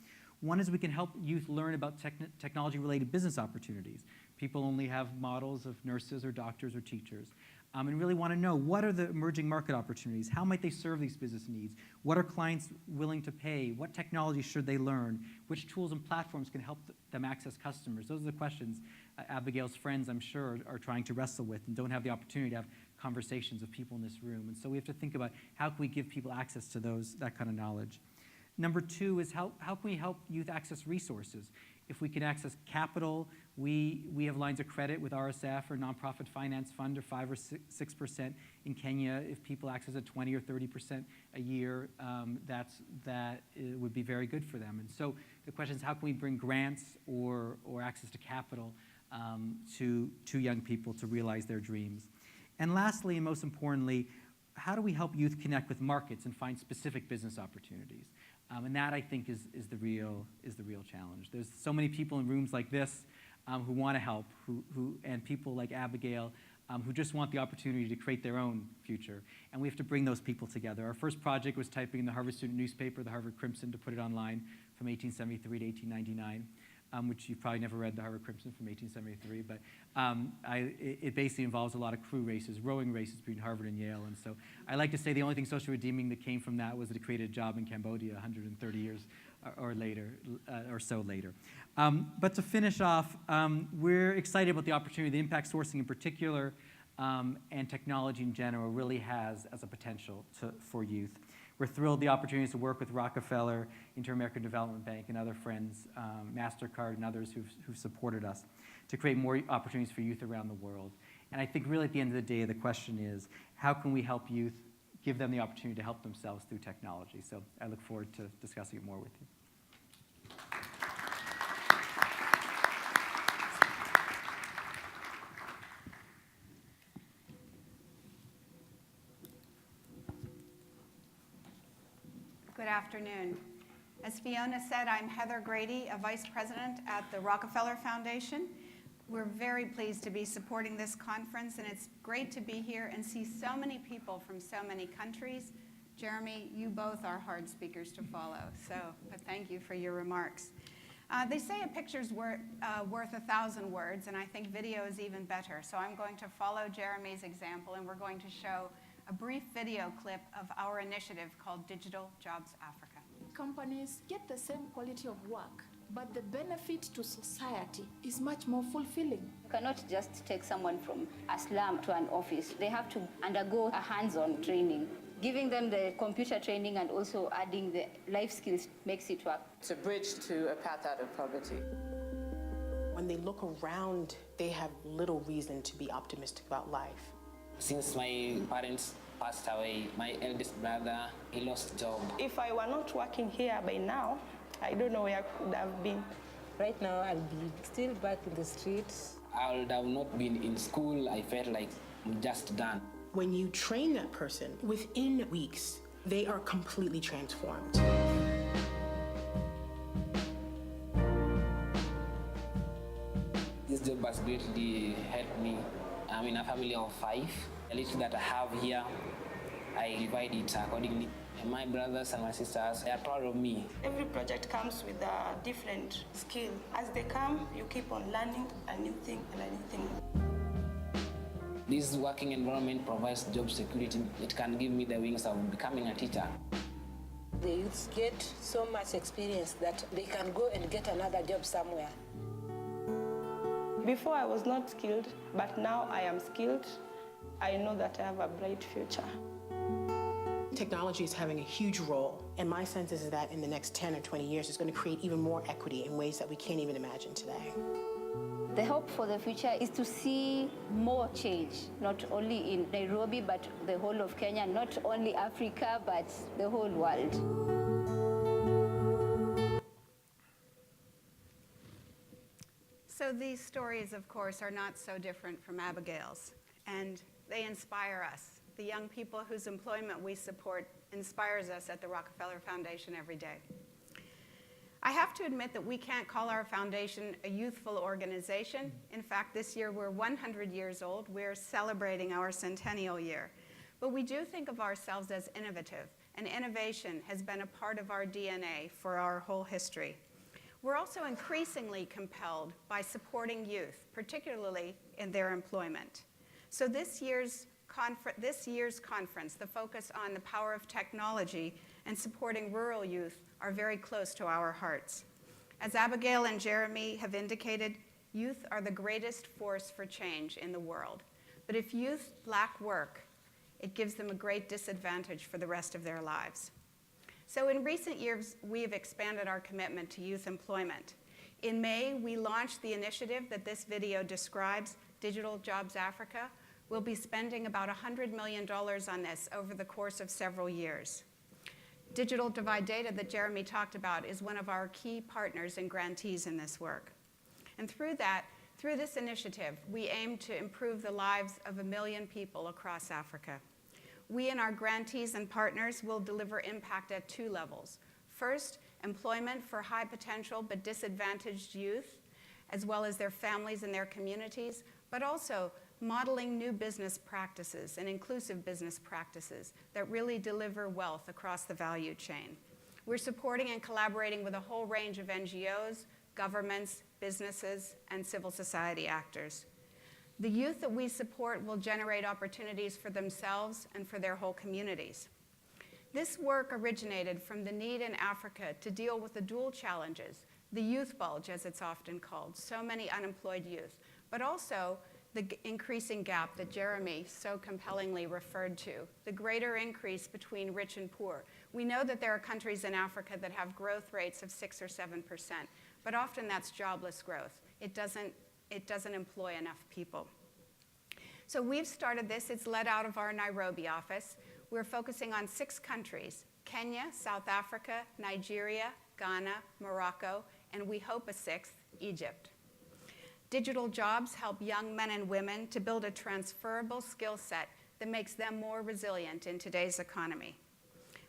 One is we can help youth learn about technology-related business opportunities. People only have models of nurses or doctors or teachers, and really want to know what are the emerging market opportunities? How might they serve these business needs? What are clients willing to pay? What technology should they learn? Which tools and platforms can help them access customers? Those are the questions Abigail's friends, I'm sure, are trying to wrestle with and don't have the opportunity to have conversations with people in this room. And so we have to think about how can we give people access to that kind of knowledge. Number 2 is how can we help youth access resources? If we can access capital, we have lines of credit with RSF or nonprofit finance fund or 5 or 6% in Kenya. If people access at 20 or 30% a year, that would be very good for them. And so the question is, how can we bring grants or access to capital to young people to realize their dreams? And lastly, and most importantly, how do we help youth connect with markets and find specific business opportunities? And that, I think, is the real challenge. There's so many people in rooms like this who want to help, and people like Abigail who just want the opportunity to create their own future. And we have to bring those people together. Our first project was typing in the Harvard student newspaper, the Harvard Crimson, to put it online from 1873 to 1899. Which you've probably never read the Harvard Crimson from 1873, but it basically involves a lot of crew races, rowing races between Harvard and Yale. And so I like to say the only thing social redeeming that came from that was that it created a job in Cambodia 130 years or so later. But to finish off, we're excited about the opportunity, the impact sourcing in particular, and technology in general really has as a potential for youth. We're thrilled the opportunities to work with Rockefeller, Inter-American Development Bank, and other friends, MasterCard and others who've supported us to create more opportunities for youth around the world. And I think really at the end of the day, the question is, how can we help youth, give them the opportunity to help themselves through technology? So I look forward to discussing it more with you. Good afternoon. As Fiona said, I'm Heather Grady, a vice president at the Rockefeller Foundation. We're very pleased to be supporting this conference, and it's great to be here and see so many people from so many countries. Jeremy, you both are hard speakers to follow, but thank you for your remarks. They say a picture's worth 1,000 words, and I think video is even better. So I'm going to follow Jeremy's example, and we're going to show a brief video clip of our initiative called Digital Jobs Africa. Companies get the same quality of work, but the benefit to society is much more fulfilling. You cannot just take someone from a slum to an office. They have to undergo a hands-on training. Giving them the computer training and also adding the life skills makes it work. It's a bridge to a path out of poverty. When they look around, they have little reason to be optimistic about life. Since my parents passed away, my eldest brother, he lost job. If I were not working here by now, I don't know where I could have been. Right now, I'll be still back in the streets. I would have not been in school. I felt like I'm just done. When you train that person, within weeks, they are completely transformed. This job has greatly helped me. I'm in a family of 5. The little that I have here, I divide it accordingly. And my brothers and my sisters, they are proud of me. Every project comes with a different skill. As they come, you keep on learning a new thing and a new thing. This working environment provides job security. It can give me the wings of becoming a teacher. the youths get so much experience that they can go and get another job somewhere. Before I was not skilled, but now I am skilled. I know that I have a bright future. Technology is having a huge role, and my sense is that in the next 10 or 20 years, it's going to create even more equity in ways that we can't even imagine today. The hope for the future is to see more change, not only in Nairobi, but the whole of Kenya, not only Africa, but the whole world. So these stories, of course, are not so different from Abigail's, and they inspire us. The young people whose employment we support inspires us at the Rockefeller Foundation every day. I have to admit that we can't call our foundation a youthful organization. In fact, this year we're 100 years old. We're celebrating our centennial year. But we do think of ourselves as innovative, and innovation has been a part of our DNA for our whole history. We're also increasingly compelled by supporting youth, particularly in their employment. So this year's conference, the focus on the power of technology and supporting rural youth are very close to our hearts. As Abigail and Jeremy have indicated, youth are the greatest force for change in the world. But if youth lack work, it gives them a great disadvantage for the rest of their lives. So in recent years, we have expanded our commitment to youth employment. In May, we launched the initiative that this video describes, Digital Jobs Africa. We'll be spending about $100 million on this over the course of several years. Digital Divide Data that Jeremy talked about is one of our key partners and grantees in this work. And through this initiative, we aim to improve the lives of 1 million people across Africa. We and our grantees and partners will deliver impact at 2 levels. First, employment for high potential but disadvantaged youth, as well as their families and their communities, but also modeling new business practices and inclusive business practices that really deliver wealth across the value chain. We're supporting and collaborating with a whole range of NGOs, governments, businesses, and civil society actors. The youth that we support will generate opportunities for themselves and for their whole communities. This work originated from the need in Africa to deal with the dual challenges, the youth bulge, as it's often called, so many unemployed youth, but also the increasing gap that Jeremy so compellingly referred to, the greater increase between rich and poor. We know that there are countries in Africa that have growth rates of 6 or 7%, but often that's jobless growth. It doesn't employ enough people. So we've started this. It's led out of our Nairobi office. We're focusing on 6 countries: Kenya, South Africa, Nigeria, Ghana, Morocco, and we hope a 6th, Egypt. Digital jobs help young men and women to build a transferable skill set that makes them more resilient in today's economy.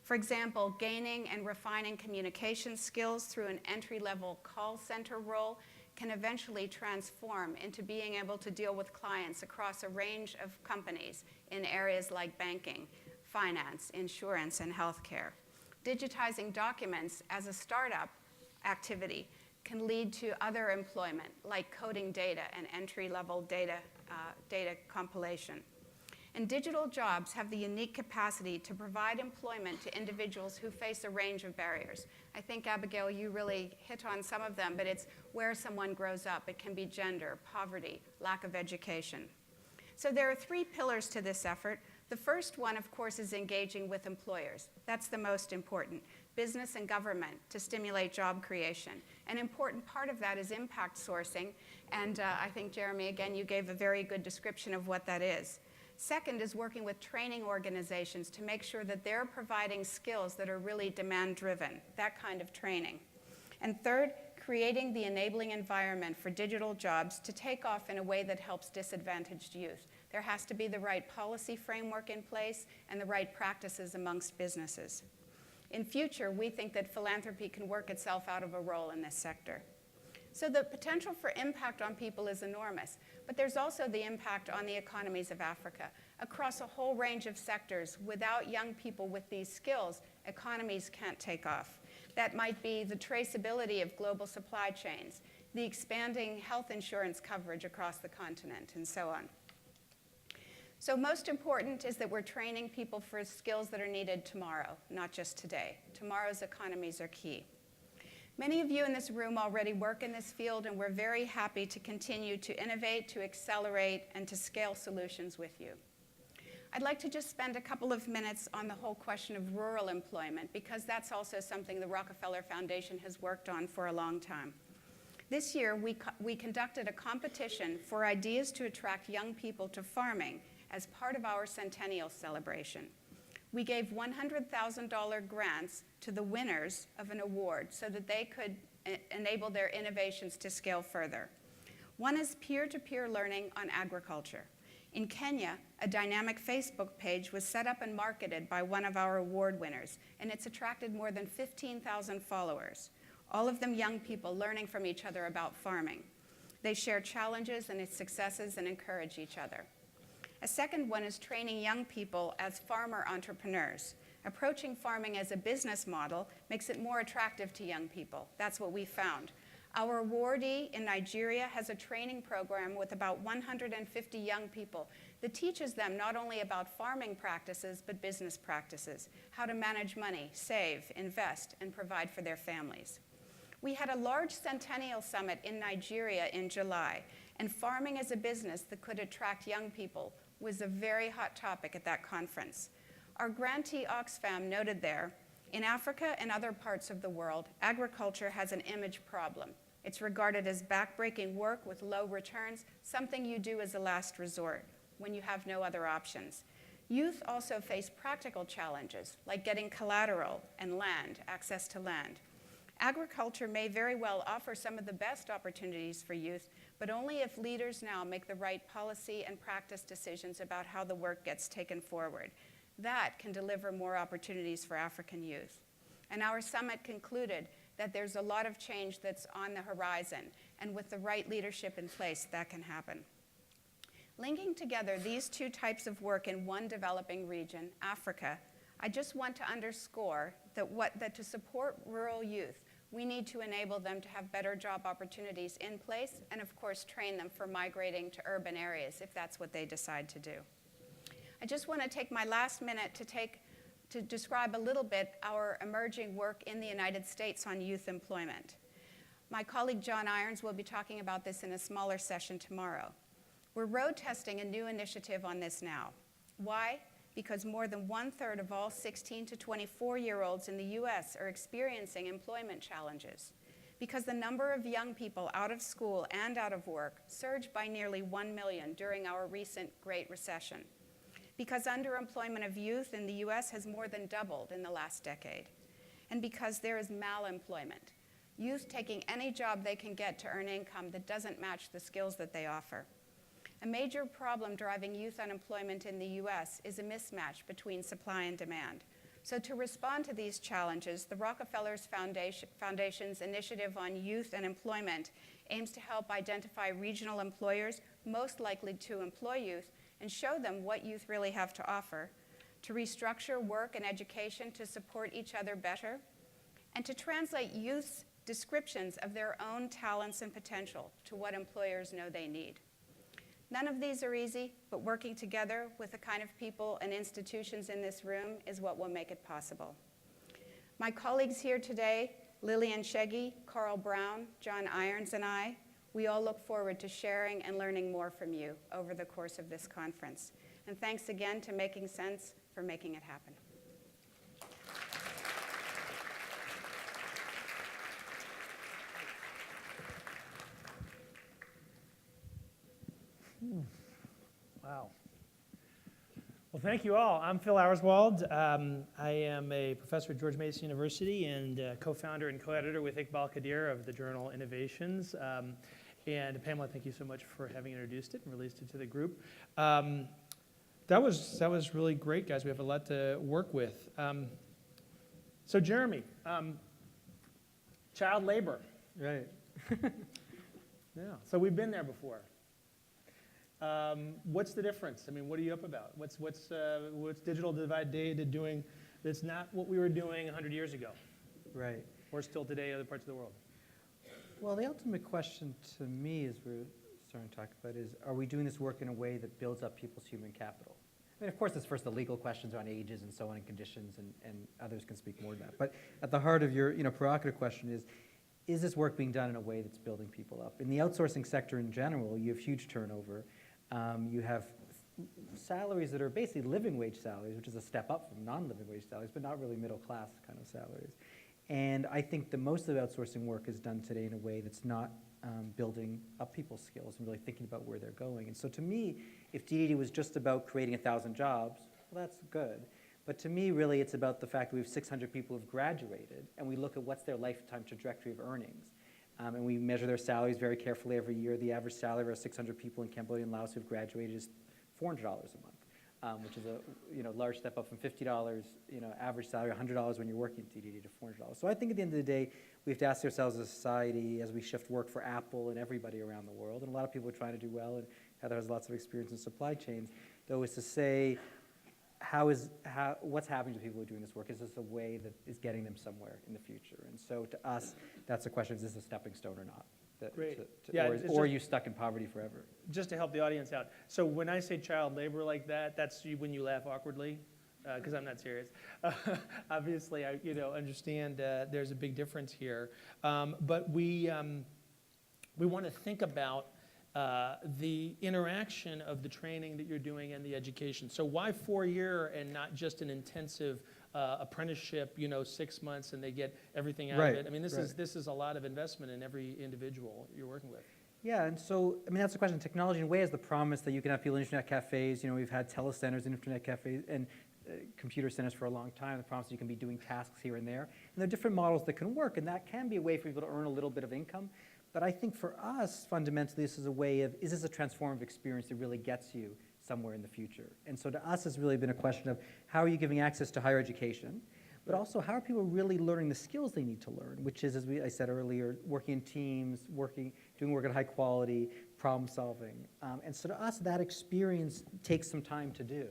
For example, gaining and refining communication skills through an entry-level call center role can eventually transform into being able to deal with clients across a range of companies in areas like banking, finance, insurance, and healthcare. Digitizing documents as a startup activity can lead to other employment, like coding data and entry-level data compilation. And digital jobs have the unique capacity to provide employment to individuals who face a range of barriers. I think, Abigail, you really hit on some of them, but it's where someone grows up. It can be gender, poverty, lack of education. So there are 3 pillars to this effort. The first one, of course, is engaging with employers. That's the most important. Business and government to stimulate job creation. An important part of that is impact sourcing, and I think, Jeremy, again, you gave a very good description of what that is. Second is working with training organizations to make sure that they're providing skills that are really demand-driven, that kind of training. And third, creating the enabling environment for digital jobs to take off in a way that helps disadvantaged youth. There has to be the right policy framework in place and the right practices amongst businesses. In future, we think that philanthropy can work itself out of a role in this sector. So the potential for impact on people is enormous, but there's also the impact on the economies of Africa. Across a whole range of sectors, without young people with these skills, economies can't take off. That might be the traceability of global supply chains, the expanding health insurance coverage across the continent, and so on. So most important is that we're training people for skills that are needed tomorrow, not just today. Tomorrow's economies are key. Many of you in this room already work in this field, and we're very happy to continue to innovate, to accelerate, and to scale solutions with you. I'd like to just spend a couple of minutes on the whole question of rural employment, because that's also something the Rockefeller Foundation has worked on for a long time. This year, we conducted a competition for ideas to attract young people to farming as part of our centennial celebration. We gave $100,000 grants to the winners of an award so that they could enable their innovations to scale further. One is peer-to-peer learning on agriculture. In Kenya, a dynamic Facebook page was set up and marketed by one of our award winners, and it's attracted more than 15,000 followers, all of them young people learning from each other about farming. They share challenges and its successes and encourage each other. A second one is training young people as farmer entrepreneurs. Approaching farming as a business model makes it more attractive to young people. That's what we found. Our awardee in Nigeria has a training program with about 150 young people that teaches them not only about farming practices, but business practices, how to manage money, save, invest, and provide for their families. We had a large centennial summit in Nigeria in July, and farming as a business that could attract young people was a very hot topic at that conference. Our grantee Oxfam noted there, in Africa and other parts of the world, agriculture has an image problem. It's regarded as backbreaking work with low returns, something you do as a last resort when you have no other options. Youth also face practical challenges, like getting collateral and land, access to land. Agriculture may very well offer some of the best opportunities for youth, but only if leaders now make the right policy and practice decisions about how the work gets taken forward. That can deliver more opportunities for African youth. And our summit concluded that there's a lot of change that's on the horizon, and with the right leadership in place, that can happen. Linking together these two types of work in one developing region, Africa, I just want to underscore that to support rural youth, we need to enable them to have better job opportunities in place, and of course train them for migrating to urban areas if that's what they decide to do. I just want to take my last minute to describe a little bit our emerging work in the United States on youth employment. My colleague John Irons will be talking about this in a smaller session tomorrow. We're road testing a new initiative on this now. Why? Because more than 1/3 of all 16 to 24-year-olds in the US are experiencing employment challenges. Because the number of young people out of school and out of work surged by nearly 1 million during our recent Great Recession. Because underemployment of youth in the US has more than doubled in the last decade. And because there is malemployment, youth taking any job they can get to earn income that doesn't match the skills that they offer. A major problem driving youth unemployment in the US is a mismatch between supply and demand. So to respond to these challenges, the Rockefeller Foundation's initiative on youth and employment aims to help identify regional employers most likely to employ youth and show them what youth really have to offer, to restructure work and education to support each other better, and to translate youth's descriptions of their own talents and potential to what employers know they need. None of these are easy, but working together with the kind of people and institutions in this room is what will make it possible. My colleagues here today, Lillian Sheggy, Carl Brown, John Irons, and I, we all look forward to sharing and learning more from you over the course of this conference. And thanks again to Making Sense for making it happen. Wow. Well, thank you all. I'm Phil Auerswald. I am a professor at George Mason University and co-founder and co-editor with Iqbal Kadir of the journal Innovations. And Pamela, thank you so much for having introduced it and released it to the group. That was really great, guys. We have a lot to work with. So Jeremy, child labor. Right. Yeah. So we've been there before. What's the difference? I mean, what are you up about? What's Digital Divide Data doing that's not what we were doing 100 years ago? Right. Or still today in other parts of the world? Well, the ultimate question to me, as we're starting to talk about, is are we doing this work in a way that builds up people's human capital? mean, of course, it's first the legal questions around ages and so on and conditions, and others can speak more to that. But at the heart of your provocative question is this work being done in a way that's building people up? In the outsourcing sector in general, you have huge turnover. You have salaries that are basically living wage salaries, which is a step up from non-living wage salaries, but not really middle class kind of salaries. And I think that most of the outsourcing work is done today in a way that's not building up people's skills and really thinking about where they're going. And so to me, if DDD was just about creating 1,000 jobs, well, that's good. But to me, really, it's about the fact that we have 600 people who've graduated, and we look at what's their lifetime trajectory of earnings. And we measure their salaries very carefully every year. The average salary of our 600 people in Cambodia and Laos who've graduated is $400 a month, which is a large step up from $50, average salary, $100 when you're working at DDD to $400. So I think at the end of the day, we have to ask ourselves as a society, as we shift work for Apple and everybody around the world, and a lot of people are trying to do well, and Heather has lots of experience in supply chains, though, is to say, what's happening to people who are doing this work? Is this a way that is getting them somewhere in the future? And so to us, that's the question, is this a stepping stone or not? Great. Or are you stuck in poverty forever? Just to help the audience out. So when I say child labor like that, that's when you laugh awkwardly, because I'm not serious. Obviously, I understand there's a big difference here. But we want to think about the interaction of the training that you're doing and the education. So why 4-year and not just an intensive apprenticeship, 6 months and they get everything out of it? I mean, this is a lot of investment in every individual you're working with. Yeah, and so, I mean, that's the question. Technology in a way has the promise that you can have people in internet cafes. We've had telecenters and internet cafes and computer centers for a long time. The promise that you can be doing tasks here and there. And there are different models that can work, and that can be a way for people to earn a little bit of income. But I think for us, fundamentally, this is a way of, is this a transformative experience that really gets you somewhere in the future? And so to us, it's really been a question of how are you giving access to higher education, but also how are people really learning the skills they need to learn, which is, as I said earlier, working in teams, doing work at high quality, problem solving. And so to us, that experience takes some time to do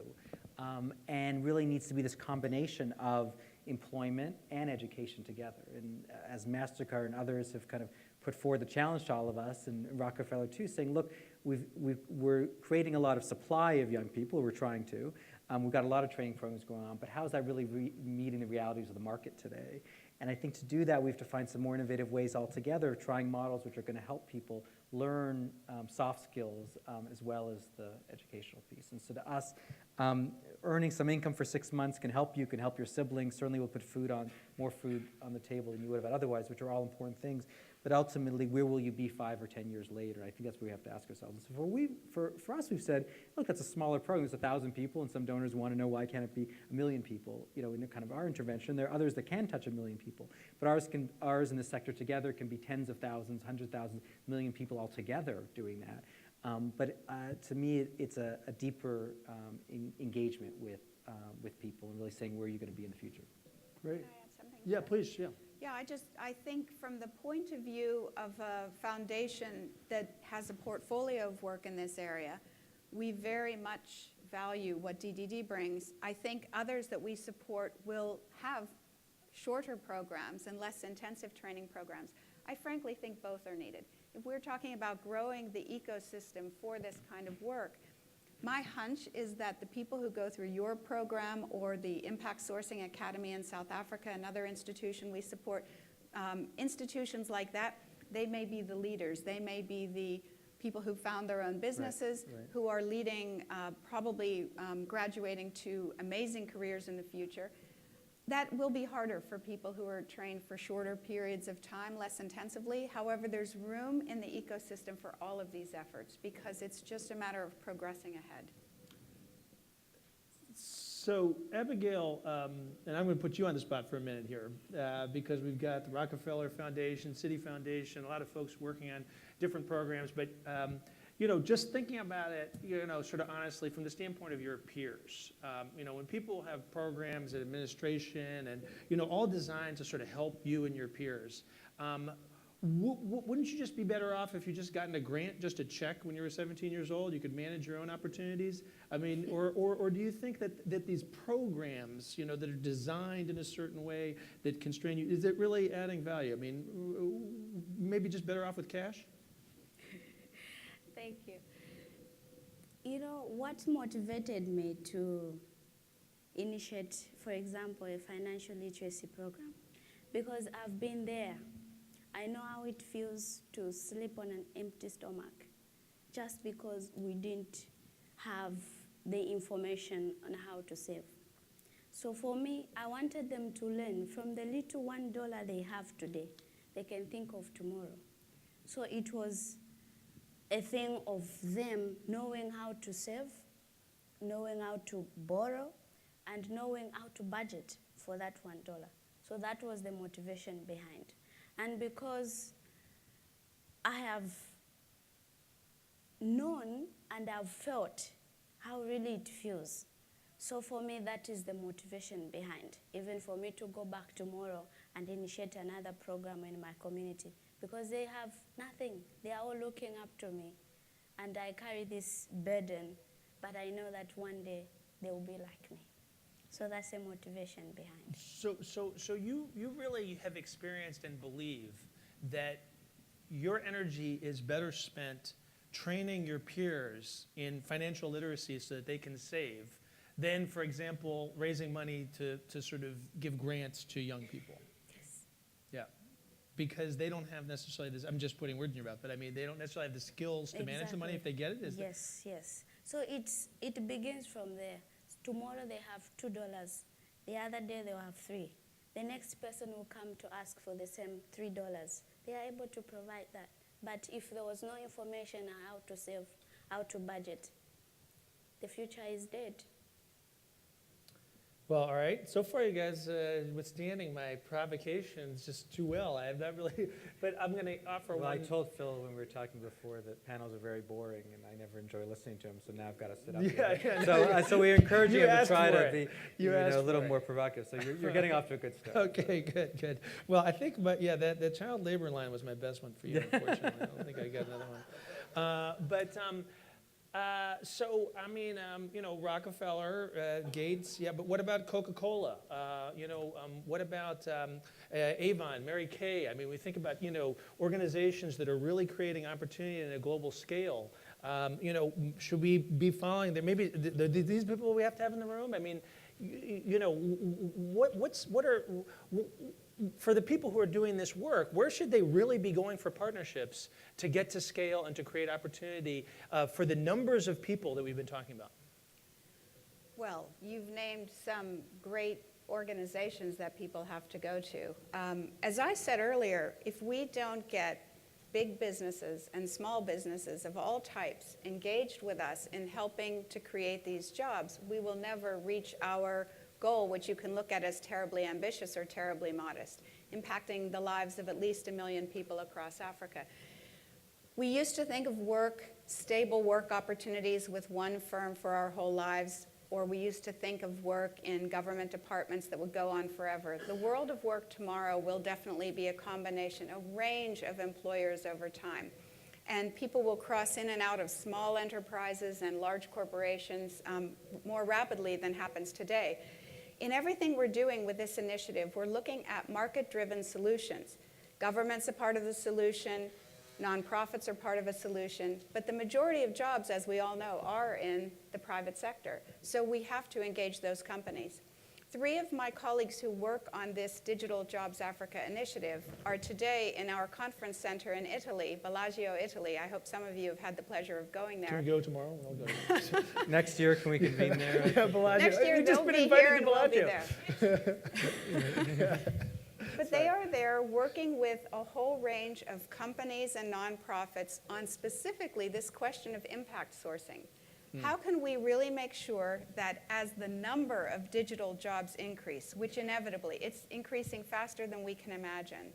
and really needs to be this combination of employment and education together. And as MasterCard and others have kind of put forward the challenge to all of us, and Rockefeller too, saying, look, we're creating a lot of supply of young people, we're trying to. We've got a lot of training programs going on, but how is that really meeting the realities of the market today? And I think to do that, we have to find some more innovative ways altogether, trying models which are going to help people learn soft skills as well as the educational piece. And so to us, earning some income for 6 months can help you, can help your siblings, certainly will put more food on the table than you would have had otherwise, which are all important things. But ultimately, where will you be 5 or 10 years later? I think that's what we have to ask ourselves. So for us, we've said, look, that's a smaller program. There's 1,000 people, and some donors want to know why can't it be 1 million people, in kind of our intervention. There are others that can touch 1 million people. But ours in the sector together can be tens of thousands, 100,000, 1 million people altogether doing that. But to me, it's a deeper engagement with people and really saying, where are you going to be in the future? Great. Can I add something? Yeah, please, yeah. Yeah, I think from the point of view of a foundation that has a portfolio of work in this area, we very much value what DDD brings. I think others that we support will have shorter programs and less intensive training programs. I frankly think both are needed. If we're talking about growing the ecosystem for this kind of work, my hunch is that the people who go through your program or the Impact Sourcing Academy in South Africa, another institution we support, institutions like that, they may be the leaders. They may be the people who found their own businesses, who are leading, probably graduating to amazing careers in the future. That will be harder for people who are trained for shorter periods of time, less intensively. However, there's room in the ecosystem for all of these efforts because it's just a matter of progressing ahead. So Abigail, and I'm going to put you on the spot for a minute here because we've got the Rockefeller Foundation, Citi Foundation, a lot of folks working on different programs, but just thinking about it, sort of honestly from the standpoint of your peers, when people have programs and administration and, all designed to sort of help you and your peers, wouldn't you just be better off if you just gotten a grant, just a check when you were 17 years old? You could manage your own opportunities? I mean, or do you think that these programs, that are designed in a certain way that constrain you, is it really adding value? I mean, maybe just better off with cash? Thank you. You know, what motivated me to initiate, for example, a financial literacy program? Because I've been there. I know how it feels to sleep on an empty stomach just because we didn't have the information on how to save. So for me, I wanted them to learn from the little $1 they have today, they can think of tomorrow. So it was a thing of them knowing how to save, knowing how to borrow, and knowing how to budget for that $1. So that was the motivation behind. And because I have known and I've felt how really it feels, so for me that is the motivation behind, even for me to go back tomorrow and initiate another program in my community, because they have nothing. They are all looking up to me, and I carry this burden, but I know that one day they will be like me. So that's the motivation behind. So you really have experienced and believe that your energy is better spent training your peers in financial literacy so that they can save than, for example, raising money to sort of give grants to young people. Yes. Yeah. Because they don't have necessarily this, I'm just putting words in your mouth, but I mean, they don't necessarily have the skills to manage the money if they get it? Yes. So it begins from there. Tomorrow they have $2. The other day they will have $3. The next person will come to ask for the same $3. They are able to provide that. But if there was no information on how to save, how to budget, the future is dead. Well, all right. So far, you guys withstanding my provocations just too well. I have not really, but I'm going to offer one. I told Phil when we were talking before that panels are very boring, and I never enjoy listening to them. So now I've got to sit up. Yeah. So we encourage you to try to be a little more provocative. So you're getting off to a good start. Okay, good. Well, I think, the child labor line was my best one for you. Unfortunately, I don't think I got another one. So, I mean, Rockefeller, Gates, yeah, but what about Coca-Cola? What about Avon, Mary Kay? I mean, we think about, organizations that are really creating opportunity on a global scale. Should we be following there? Maybe these people we have to have in the room? I mean, for the people who are doing this work, where should they really be going for partnerships to get to scale and to create opportunity for the numbers of people that we've been talking about? Well, you've named some great organizations that people have to go to. As I said earlier, if we don't get big businesses and small businesses of all types engaged with us in helping to create these jobs, we will never reach our goal, which you can look at as terribly ambitious or terribly modest, impacting the lives of at least 1 million people across Africa. We used to think of work, stable work opportunities with one firm for our whole lives, or we used to think of work in government departments that would go on forever. The world of work tomorrow will definitely be a combination, a range of employers over time. And people will cross in and out of small enterprises and large corporations more rapidly than happens today. In everything we're doing with this initiative, we're looking at market-driven solutions. Government's a part of the solution, nonprofits are part of a solution, but the majority of jobs, as we all know, are in the private sector. So we have to engage those companies. 3 of my colleagues who work on this Digital Jobs Africa initiative are today in our conference center in Italy, Bellagio, Italy. I hope some of you have had the pleasure of going there. Can we go tomorrow? I'll go. Next year, can we convene there? Yeah, Bellagio. Next year, they'll be here and we'll be there. But they are there working with a whole range of companies and nonprofits on specifically this question of impact sourcing. How can we really make sure that as the number of digital jobs increase, which inevitably it's increasing faster than we can imagine,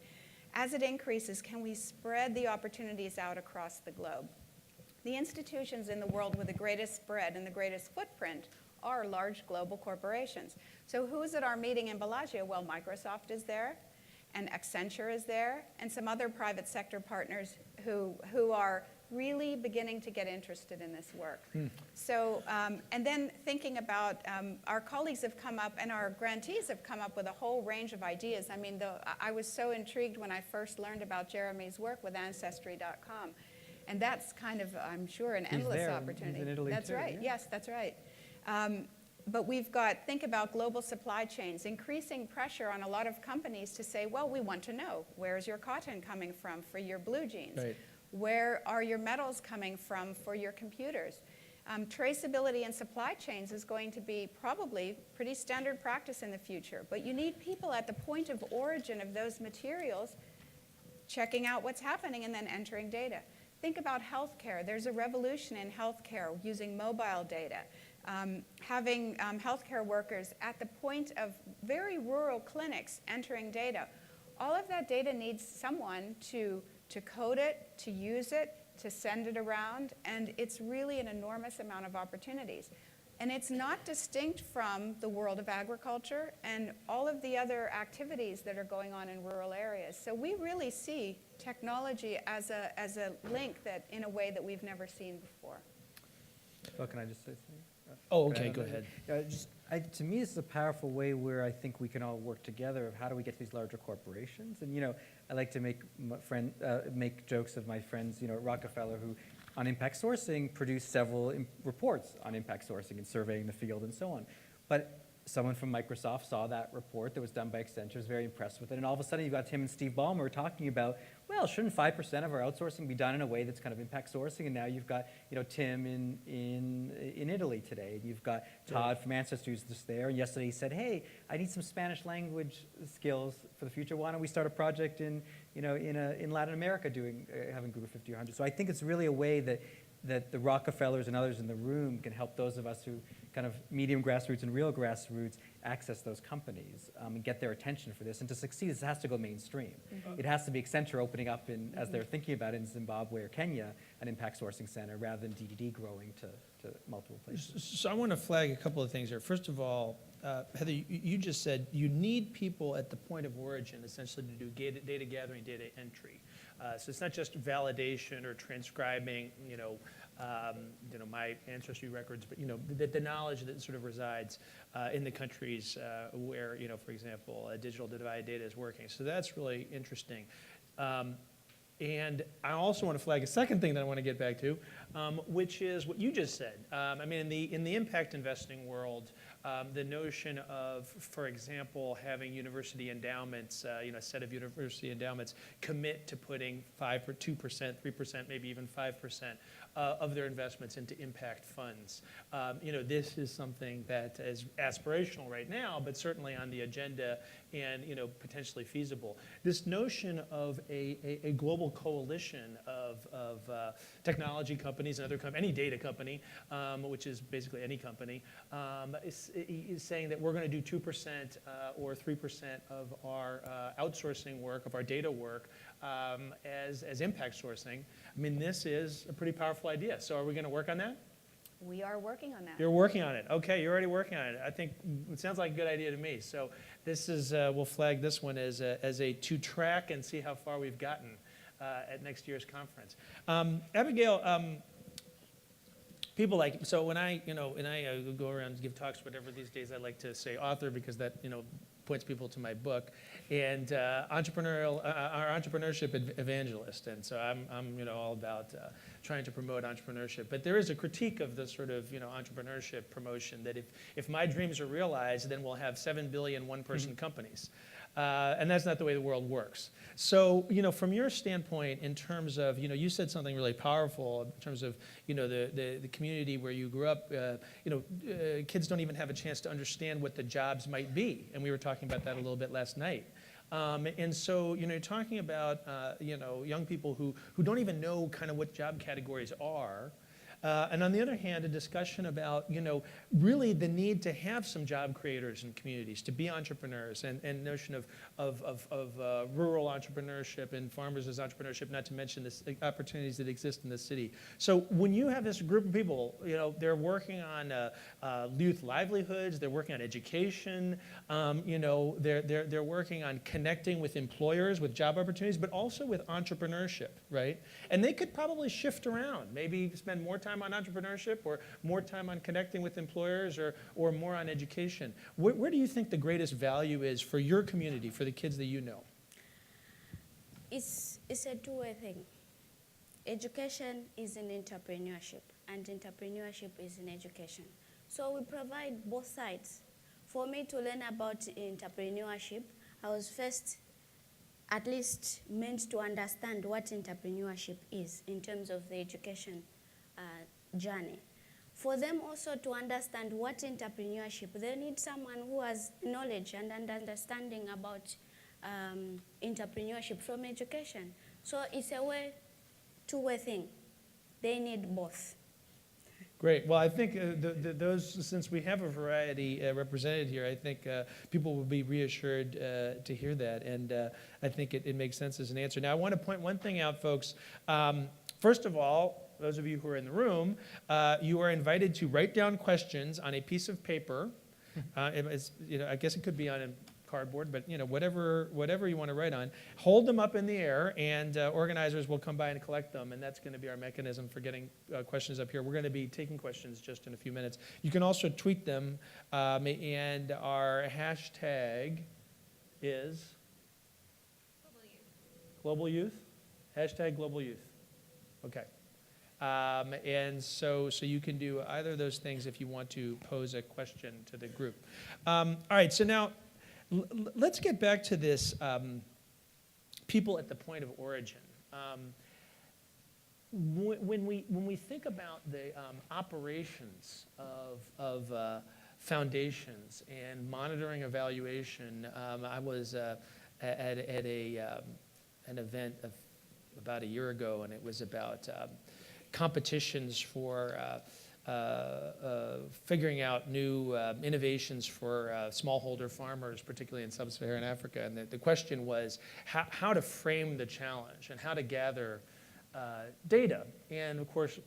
as it increases, can we spread the opportunities out across the globe? The institutions in the world with the greatest spread and the greatest footprint are large global corporations. So who is at our meeting in Bellagio? Well, Microsoft is there, and Accenture is there, and some other private sector partners who are really beginning to get interested in this work. So, and then thinking about, our colleagues have come up and our grantees have come up with a whole range of ideas. I mean, I was so intrigued when I first learned about Jeremy's work with Ancestry.com. And that's kind of, I'm sure, an He's endless there. opportunity. He's in Italy That's too, right. yeah. Yes, that's right. But we've got, think about global supply chains, increasing pressure on a lot of companies to say, well, we want to know, where's your cotton coming from for your blue jeans? Right. Where are your metals coming from for your computers? Traceability in supply chains is going to be probably pretty standard practice in the future. But you need people at the point of origin of those materials checking out what's happening and then entering data. Think about healthcare. There's a revolution in healthcare using mobile data. Having healthcare workers at the point of very rural clinics entering data. All of that data needs someone to code it, to use it, to send it around, and it's really an enormous amount of opportunities. And it's not distinct from the world of agriculture and all of the other activities that are going on in rural areas. So we really see technology as a link that, in a way that we've never seen before. Well, can I just say something? Oh, okay, go ahead. To me, this is a powerful way where I think we can all work together of how do we get to these larger corporations. And, I like to make jokes of my friends, at Rockefeller, who on impact sourcing produced several reports on impact sourcing and surveying the field and so on. But someone from Microsoft saw that report that was done by Accenture, was very impressed with it, and all of a sudden you've got Tim and Steve Ballmer talking about, well, shouldn't 5% of our outsourcing be done in a way that's kind of impact sourcing? And now you've got, Tim in Italy today, and you've got Todd from Ancestry who's just there, and yesterday he said, hey, I need some Spanish language skills for the future. Why don't we start a project in Latin America having Group of 50 or 100? So I think it's really a way that the Rockefellers and others in the room can help those of us who kind of medium grassroots and real grassroots access those companies and get their attention for this. And to succeed, this has to go mainstream. It has to be Accenture opening up, as they're thinking about in Zimbabwe or Kenya, an impact sourcing center rather than DDD growing to multiple places. So I want to flag a couple of things here. First of all, Heather, you just said you need people at the point of origin, essentially, to do data gathering, data entry. So it's not just validation or transcribing, my ancestry records, but the knowledge that sort of resides in the countries where, for example, digital divide data is working. So that's really interesting. And I also want to flag a second thing that I want to get back to, which is what you just said. In the impact investing world, the notion of, for example, having university endowments, a set of university endowments commit to putting 5 or 2%, 3%, maybe even 5% of their investments into impact funds. This is something that is aspirational right now, but certainly on the agenda and potentially feasible. This notion of a global coalition of technology companies and other any data company, which is basically any company, is saying that we're going to do 2% or 3% of our outsourcing work, of our data work, as impact sourcing. This is a pretty powerful idea. So are we going to work on that? We are working on that. You're working on it. Okay, you're already working on it. I think it sounds like a good idea to me. So this is, we'll flag this one as a to track and see how far we've gotten at next year's conference. Abigail, people so when I go around and give talks, whatever these days, I like to say author because that, points people to my book, and our entrepreneurship evangelist. And so I'm all about trying to promote entrepreneurship. But there is a critique of the sort of entrepreneurship promotion that if my dreams are realized, then we'll have 7 billion one-person companies. And that's not the way the world works. So, from your standpoint, in terms of, you said something really powerful in terms of, the community where you grew up, kids don't even have a chance to understand what the jobs might be. And we were talking about that a little bit last night. And so, you're talking about, young people who don't even know kind of what job categories are. And on the other hand, a discussion about, really the need to have some job creators in communities, to be entrepreneurs, and notion of rural entrepreneurship and farmers as entrepreneurship, not to mention the opportunities that exist in the city. So when you have this group of people, they're working on youth livelihoods, they're working on education, they're working on connecting with employers, with job opportunities, but also with entrepreneurship, right? And they could probably shift around, maybe spend more time on entrepreneurship or more time on connecting with employers or more on education. Where do you think the greatest value is for your community, for the kids that you know? It's a two-way thing. education is in entrepreneurship, and entrepreneurship is in education. So we provide both sides. For me to learn about entrepreneurship, I was first at least meant to understand what entrepreneurship is in terms of the education journey. For them also to understand what entrepreneurship, they need someone who has knowledge and understanding about entrepreneurship from education. So it's a two-way thing. They need both. Great. Well, I think those, since we have a variety represented here, I think people will be reassured to hear that, and I think it makes sense as an answer. Now, I want to point one thing out, folks. First of all, those of you who are in the room, you are invited to write down questions on a piece of paper. I guess it could be on a cardboard, but whatever you want to write on, hold them up in the air, and organizers will come by and collect them, and that's going to be our mechanism for getting questions up here. We're going to be taking questions just in a few minutes. You can also tweet them, and our hashtag is Global Youth. Hashtag Global Youth. Okay. And so you can do either of those things if you want to pose a question to the group. All right, so now let's get back to this people at the point of origin. When we think about the operations of foundations and monitoring evaluation, I was at an event about a year ago, and it was about competitions for figuring out new innovations for smallholder farmers, particularly in sub-Saharan Africa. And the question was how to frame the challenge and how to gather data. And of course,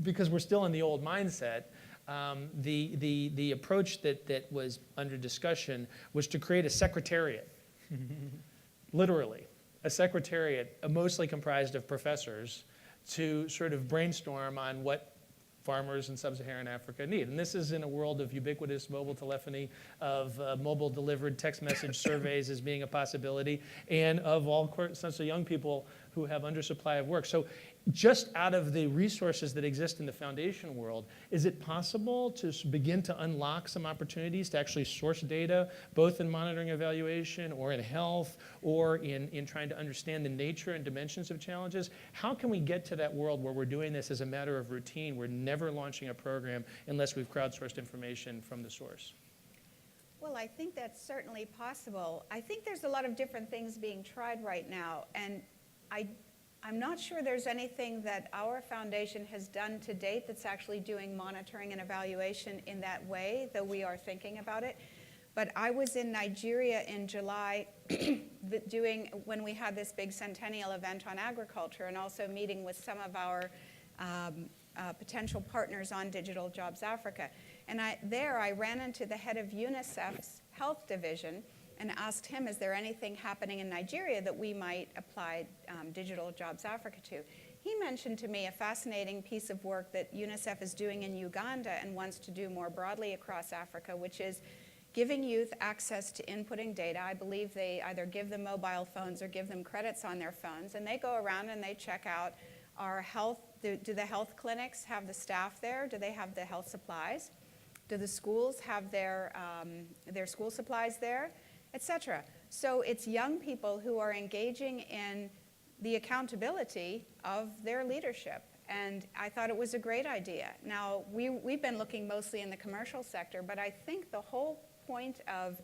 because we're still in the old mindset, the approach that was under discussion was to create a secretariat, literally, a secretariat mostly comprised of professors to sort of brainstorm on what farmers in sub-Saharan Africa need. And this is in a world of ubiquitous mobile telephony, of mobile delivered text message surveys as being a possibility, and of all sorts of young people who have undersupply of work. So just out of the resources that exist in the foundation world, is it possible to begin to unlock some opportunities to actually source data, both in monitoring evaluation or in health or in trying to understand the nature and dimensions of challenges? How can we get to that world where we're doing this as a matter of routine? We're never launching a program unless we've crowdsourced information from the source. Well, I think that's certainly possible. I think there's a lot of different things being tried right now, and I'm not sure there's anything that our foundation has done to date that's actually doing monitoring and evaluation in that way, though we are thinking about it. But I was in Nigeria in July when we had this big centennial event on agriculture, and also meeting with some of our potential partners on Digital Jobs Africa. And I ran into the head of UNICEF's health division and asked him, is there anything happening in Nigeria that we might apply Digital Jobs Africa to? He mentioned to me a fascinating piece of work that UNICEF is doing in Uganda and wants to do more broadly across Africa, which is giving youth access to inputting data. I believe they either give them mobile phones or give them credits on their phones, and they go around and they check out our health. Do the health clinics have the staff there? Do they have the health supplies? Do the schools have their school supplies there? Etc. So it's young people who are engaging in the accountability of their leadership. And I thought it was a great idea. Now, we've been looking mostly in the commercial sector, but I think the whole point of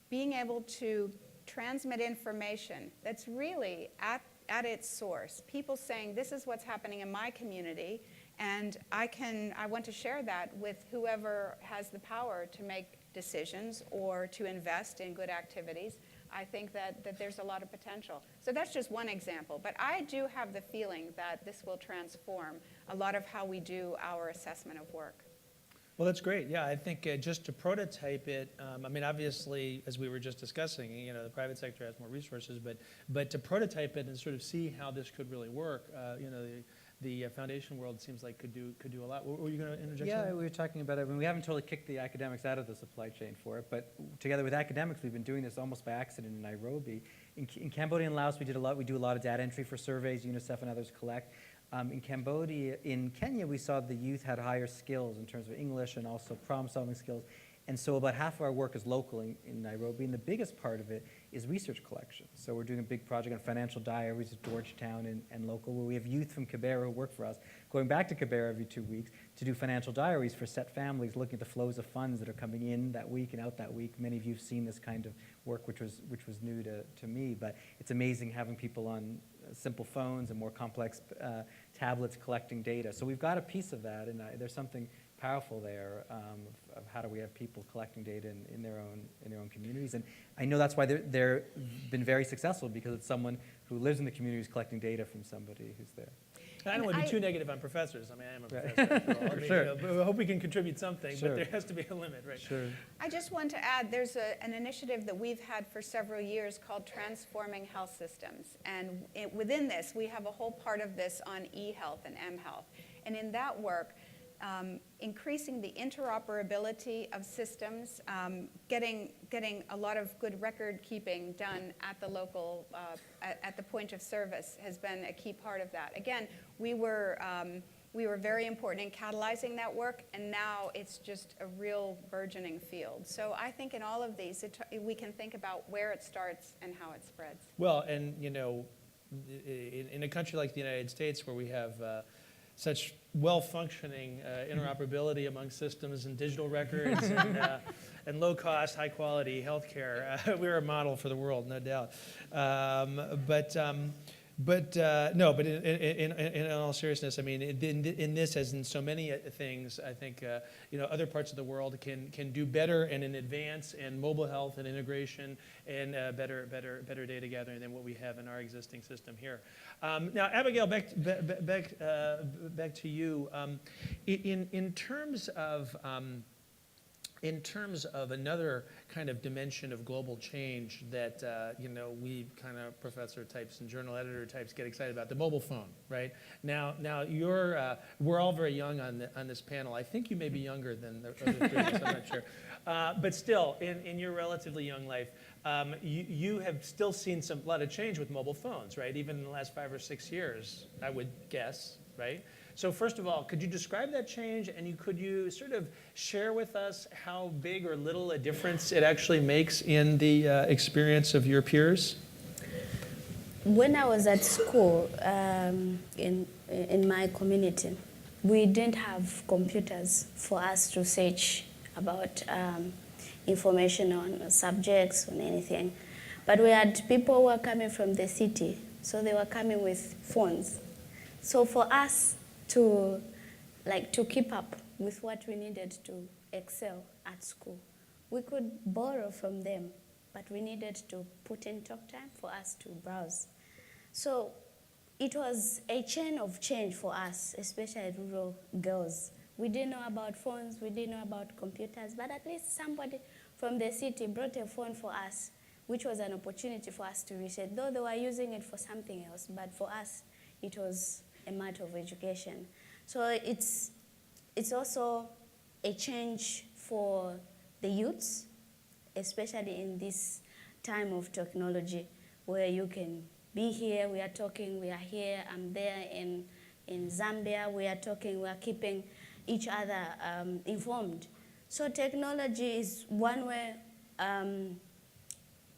being able to transmit information that's really at its source, people saying, this is what's happening in my community, and I want to share that with whoever has the power to make decisions or to invest in good activities. I think that there's a lot of potential. So that's just one example. But I do have the feeling that this will transform a lot of how we do our assessment of work. Well, that's great. Yeah, I think just to prototype it, I mean, obviously, as we were just discussing, the private sector has more resources, but to prototype it and sort of see how this could really work, the foundation world seems like could do a lot. Were you going to interject? Yeah, we were talking about it. I mean, we haven't totally kicked the academics out of the supply chain for it, but together with academics, we've been doing this almost by accident in Nairobi. In Cambodia and Laos, we do a lot of data entry for surveys. UNICEF and others collect. In Cambodia, in Kenya, we saw the youth had higher skills in terms of English and also problem-solving skills. And so about half of our work is local in Nairobi, and the biggest part of it is research collection. So we're doing a big project on financial diaries at Georgetown and local, where we have youth from Kibera who work for us, going back to Kibera every 2 weeks to do financial diaries for set families, looking at the flows of funds that are coming in that week and out that week. Many of you have seen this kind of work, which was new to me, but it's amazing having people on simple phones and more complex tablets collecting data. So we've got a piece of that, and there's something powerful there of how do we have people collecting data in their own communities. And I know that's why they're been very successful, because it's someone who lives in the community who's collecting data from somebody who's there. I don't want to be too negative on professors. I mean, I am a professor after all. I mean, Sure. you know, but I hope we can contribute something, Sure. but there has to be a limit, right? Sure. I just want to add, there's an initiative that we've had for several years called Transforming Health Systems. And within this, we have a whole part of this on e-health and m-health. And in that work, increasing the interoperability of systems, getting a lot of good record keeping done at the local, at the point of service has been a key part of that. Again, we were very important in catalyzing that work, and now it's just a real burgeoning field. So I think in all of these, we can think about where it starts and how it spreads. Well, and you know, in a country like the United States, where we have such well-functioning interoperability among systems and digital records and low-cost, high-quality healthcare, we're a model for the world, no doubt. But in all seriousness, I mean, in this, as in so many things, I think you know, other parts of the world can do better and in advance in mobile health and integration and better data gathering than what we have in our existing system here. Now, Abigail, back to you. In terms of another kind of dimension of global change that you know, we kind of professor types and journal editor types get excited about, the mobile phone, right? Now you're we're all very young on this panel. I think you may be younger than the other three of us, I'm not sure. But still, in your relatively young life, you have still seen a lot of change with mobile phones, right? Even in the last 5 or 6 years, I would guess, right? So first of all, could you describe that change, and could you sort of share with us how big or little a difference it actually makes in the experience of your peers? When I was at school in my community, we didn't have computers for us to search about information on subjects, on anything. But we had people who were coming from the city, so they were coming with phones. So for us to keep up with what we needed to excel at school, we could borrow from them, but we needed to put in talk time for us to browse. So it was a chain of change for us, especially rural girls. We didn't know about phones, we didn't know about computers, but at least somebody from the city brought a phone for us, which was an opportunity for us to research, though they were using it for something else, but for us, it was a matter of education. So it's also a change for the youths, especially in this time of technology, where you can be here, we are talking, we are here, I'm there in Zambia, we are talking, we are keeping each other informed. So technology is one way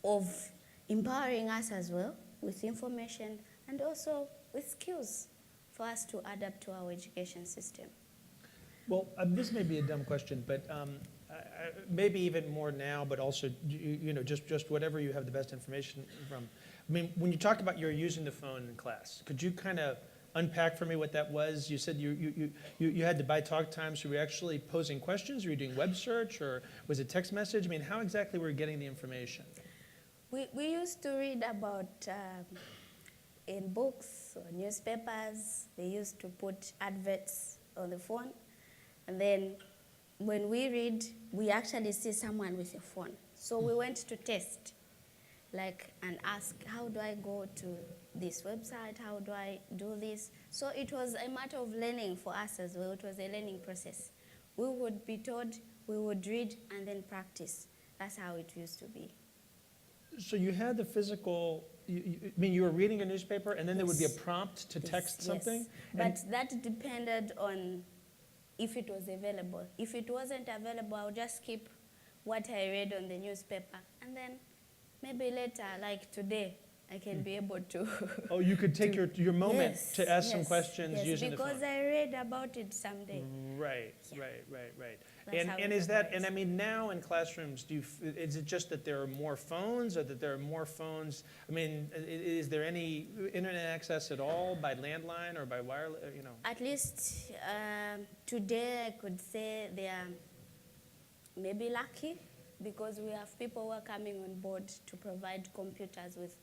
of empowering us as well with information and also with skills for us to adapt to our education system. Well, this may be a dumb question, but maybe even more now, but also, you know, just whatever you have the best information from. I mean, when you talked about you're using the phone in class, could you kind of unpack for me what that was? You said you had to buy talk times. Were you actually posing questions? Were you doing web search, or was it text message? I mean, how exactly were you getting the information? We used to read about in books or newspapers. They used to put adverts on the phone, and then when we read, we actually see someone with a phone. So we went to test, and ask, how do I go to this website? How do I do this? So it was a matter of learning for us as well. It was a learning process. We would be told, we would read, and then practice. That's how it used to be. So you had the physical I mean, you were reading a newspaper, and then there would be a prompt to text something? But that depended on if it was available. If it wasn't available, I would just keep what I read on the newspaper. And then maybe later, like today, I can be able to... Oh, you could take your moment to ask some questions using the phone. Because I read about it someday. Right. That's how And it is that, operates. and I mean, now in classrooms, is it just that there are more phones, or that there are more phones? I mean, is there any internet access at all by landline or by wireless, At least today I could say they are maybe lucky, because we have people who are coming on board to provide computers with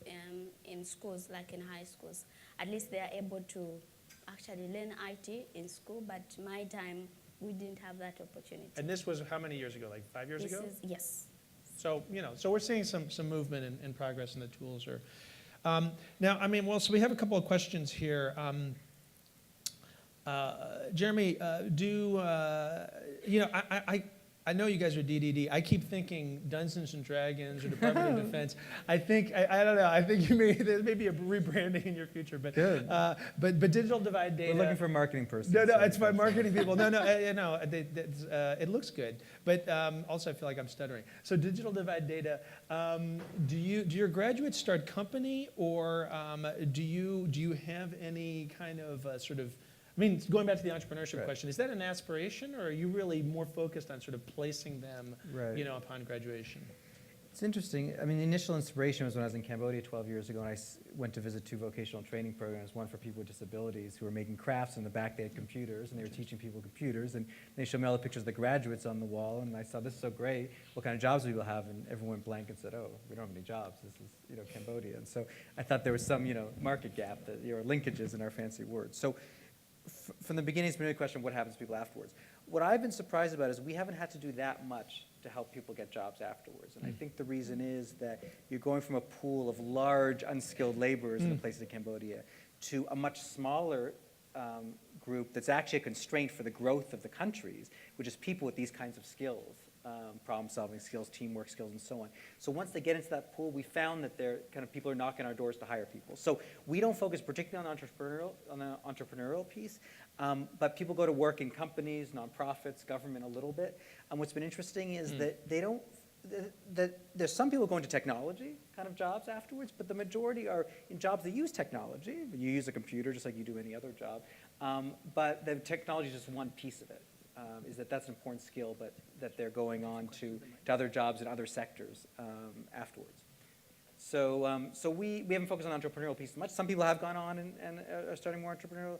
in schools, like in high schools. At least they are able to actually learn IT in school, but my time, we didn't have that opportunity. And this was how many years ago, like 5 years ago? Yes. So, so we're seeing some movement and progress, and the tools are. Now, I mean, well, so we have a couple of questions here. Jeremy, I know you guys are DDD. I keep thinking Dungeons and Dragons or Department of Defense. I think, I don't know, I think there may be a rebranding in your future. But, good. But digital divide data. We're looking for a marketing person. No, it's my marketing people. No, it looks good. But also I feel like I'm stuttering. So digital divide data, do your graduates start company, or do you have any kind of sort of, I mean, going back to the entrepreneurship question, is that an aspiration, or are you really more focused on sort of placing them, upon graduation? It's interesting. I mean, the initial inspiration was when I was in Cambodia 12 years ago, and I went to visit 2 vocational training programs, one for people with disabilities who were making crafts. In the back, they had computers, and they were teaching people computers. And they showed me all the pictures of the graduates on the wall, and I saw, this is so great. What kind of jobs do people have? And everyone went blank and said, oh, we don't have any jobs. This is, Cambodia. And so I thought there was some, market gap, that linkages in our fancy words. So from the beginning, it's been a question, what happens to people afterwards? What I've been surprised about is we haven't had to do that much to help people get jobs afterwards. And I think the reason is that you're going from a pool of large, unskilled laborers in the places of Cambodia to a much smaller group that's actually a constraint for the growth of the countries, which is people with these kinds of skills, problem-solving skills, teamwork skills, and so on. So once they get into that pool, we found that people are knocking our doors to hire people. So we don't focus particularly on the entrepreneurial piece, but people go to work in companies, nonprofits, government a little bit. And what's been interesting is that there's some people going to technology kind of jobs afterwards, but the majority are in jobs that use technology. You use a computer just like you do any other job, but the technology is just one piece of it. Is that's an important skill, but that they're going on to other jobs in other sectors afterwards. So we haven't focused on the entrepreneurial piece much. Some people have gone on and are starting more entrepreneurial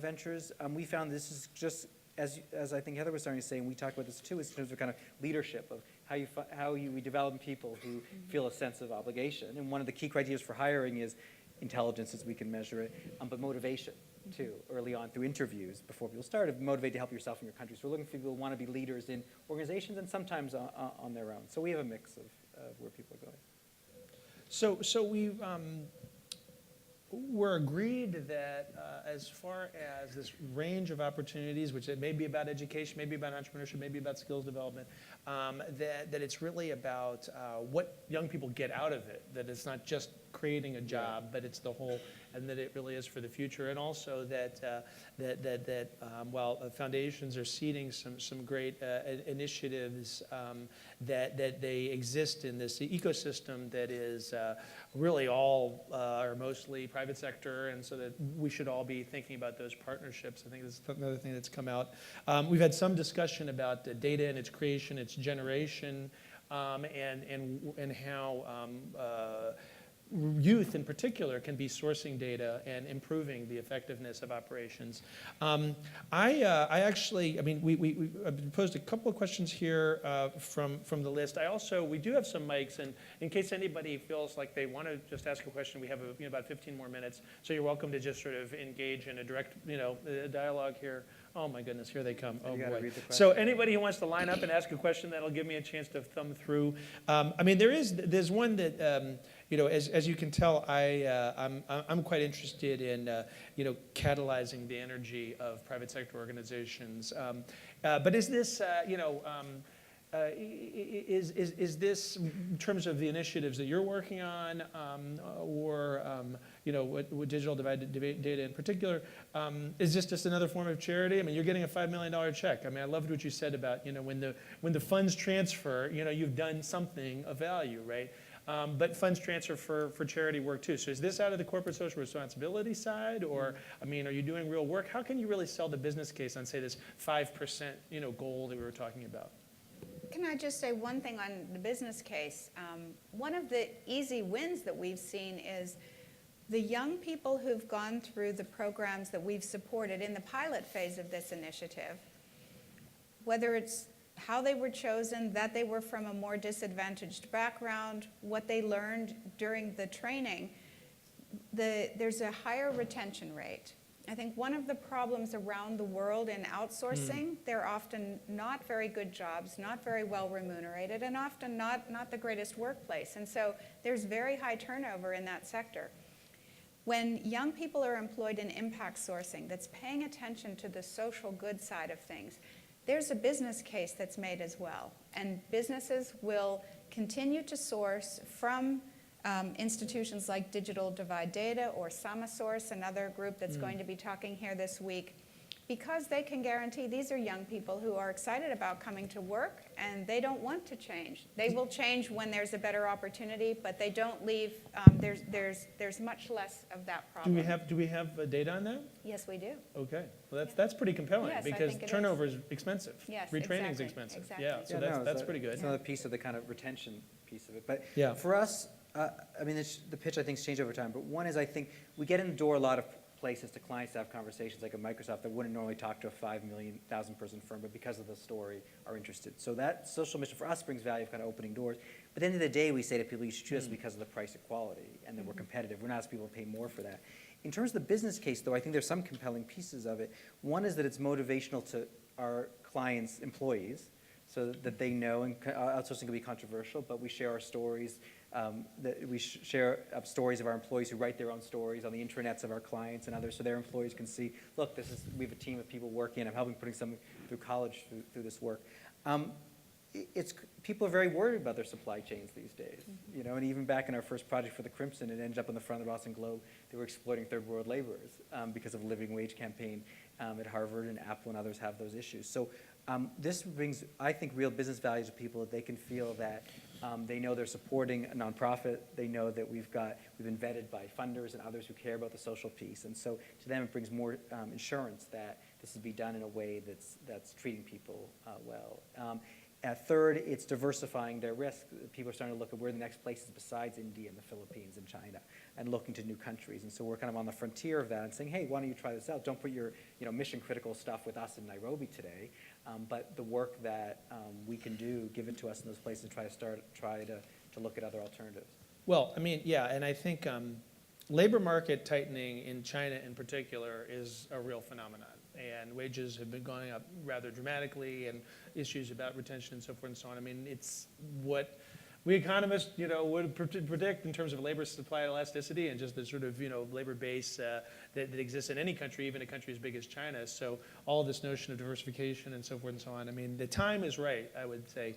ventures. We found this is just, as I think Heather was starting to say, and we talked about this too, is in terms of kind of leadership, of how we develop people who feel a sense of obligation. And one of the key criteria for hiring is intelligence, as we can measure it, but motivation too, early on through interviews before people start, to motivate to help yourself in your country. So we're looking for people who want to be leaders in organizations and sometimes on their own. So we have a mix of where people are going. So we're agreed that as far as this range of opportunities, which it may be about education, maybe about entrepreneurship, maybe about skills development, that it's really about what young people get out of it, that it's not just creating a job, but it's the whole, and that it really is for the future. And also that while foundations are seeding some great initiatives, that they exist in this ecosystem that is really all or mostly private sector, and so that we should all be thinking about those partnerships. I think that's another thing that's come out. We've had some discussion about the data and its creation, its generation, and how youth in particular can be sourcing data and improving the effectiveness of operations. I mean, we posed a couple of questions here from the list. We do have some mics, and in case anybody feels like they want to just ask a question, we have about 15 more minutes, so you're welcome to just sort of engage in a direct dialogue here. Oh my goodness, here they come. Oh boy. So anybody who wants to line up and ask a question, that'll give me a chance to thumb through. I mean, there's one that, as you can tell, I'm quite interested in, catalyzing the energy of private sector organizations. But is this, is this, in terms of the initiatives that you're working on, or what digital data in particular, is this just another form of charity? I mean, you're getting a $5 million check. I mean, I loved what you said about when the funds transfer, you've done something of value, right? But funds transfer for charity work too. So is this out of the corporate social responsibility side, or I mean, are you doing real work? How can you really sell the business case on, say, this 5% goal that we were talking about? Can I just say one thing on the business case? One of the easy wins that we've seen is the young people who've gone through the programs that we've supported in the pilot phase of this initiative, whether it's how they were chosen, that they were from a more disadvantaged background, what they learned during the training, there's a higher retention rate. I think one of the problems around the world in outsourcing, they're often not very good jobs, not very well remunerated, and often not the greatest workplace. And so there's very high turnover in that sector. When young people are employed in impact sourcing that's paying attention to the social good side of things, there's a business case that's made as well. And businesses will continue to source from institutions like Digital Divide Data or SamaSource, another group that's going to be talking here this week, because they can guarantee these are young people who are excited about coming to work and they don't want to change. They will change when there's a better opportunity, but they don't leave. There's much less of that problem. Do we have data on that? Yes, we do. Okay, well that's pretty compelling, Yes, because turnover is expensive. Yes, retraining is exactly, expensive. exactly. Yeah, so that's pretty good. It's another piece of the kind of retention piece of it. But yeah. For us, I mean, the pitch I think has changed over time. But one is I think we get in the door a lot of places to clients to have conversations like at Microsoft that wouldn't normally talk to a 5,000,000 person firm, but because of the story are interested. So that social mission for us brings value of kind of opening doors. But at the end of the day, we say to people, you should choose us because of the price and quality, and that we're competitive. We're not asking people to pay more for that. In terms of the business case, though, I think there's some compelling pieces of it. One is that it's motivational to our clients' employees, so that they know, and outsourcing can be controversial, but we share our stories. That we share stories of our employees who write their own stories on the intranets of our clients and others, so their employees can see, look, we have a team of people working, I'm helping putting someone through college through this work. People are very worried about their supply chains these days, and even back in our first project for the Crimson, it ended up on the front of the Boston Globe. They were exploiting third world laborers because of a living wage campaign at Harvard, and Apple and others have those issues. So this brings, I think, real business value to people, that they can feel that they know they're supporting a nonprofit. They know that we've been vetted by funders and others who care about the social piece. And so to them, it brings more insurance that this will be done in a way that's treating people well. Third, it's diversifying their risk. People are starting to look at where the next places besides India and the Philippines and China, and looking to new countries. And so we're kind of on the frontier of that and saying, hey, why don't you try this out? Don't put your mission critical stuff with us in Nairobi today, but the work that we can do, give it to us in those places, and try to look at other alternatives. Well, I mean, yeah, and I think labor market tightening in China in particular is a real phenomenon. And wages have been going up rather dramatically, and issues about retention and so forth and so on. I mean, it's what we economists, would predict in terms of labor supply elasticity and just the sort of, labor base that exists in any country, even a country as big as China. So all of this notion of diversification and so forth and so on. I mean, the time is right, I would say,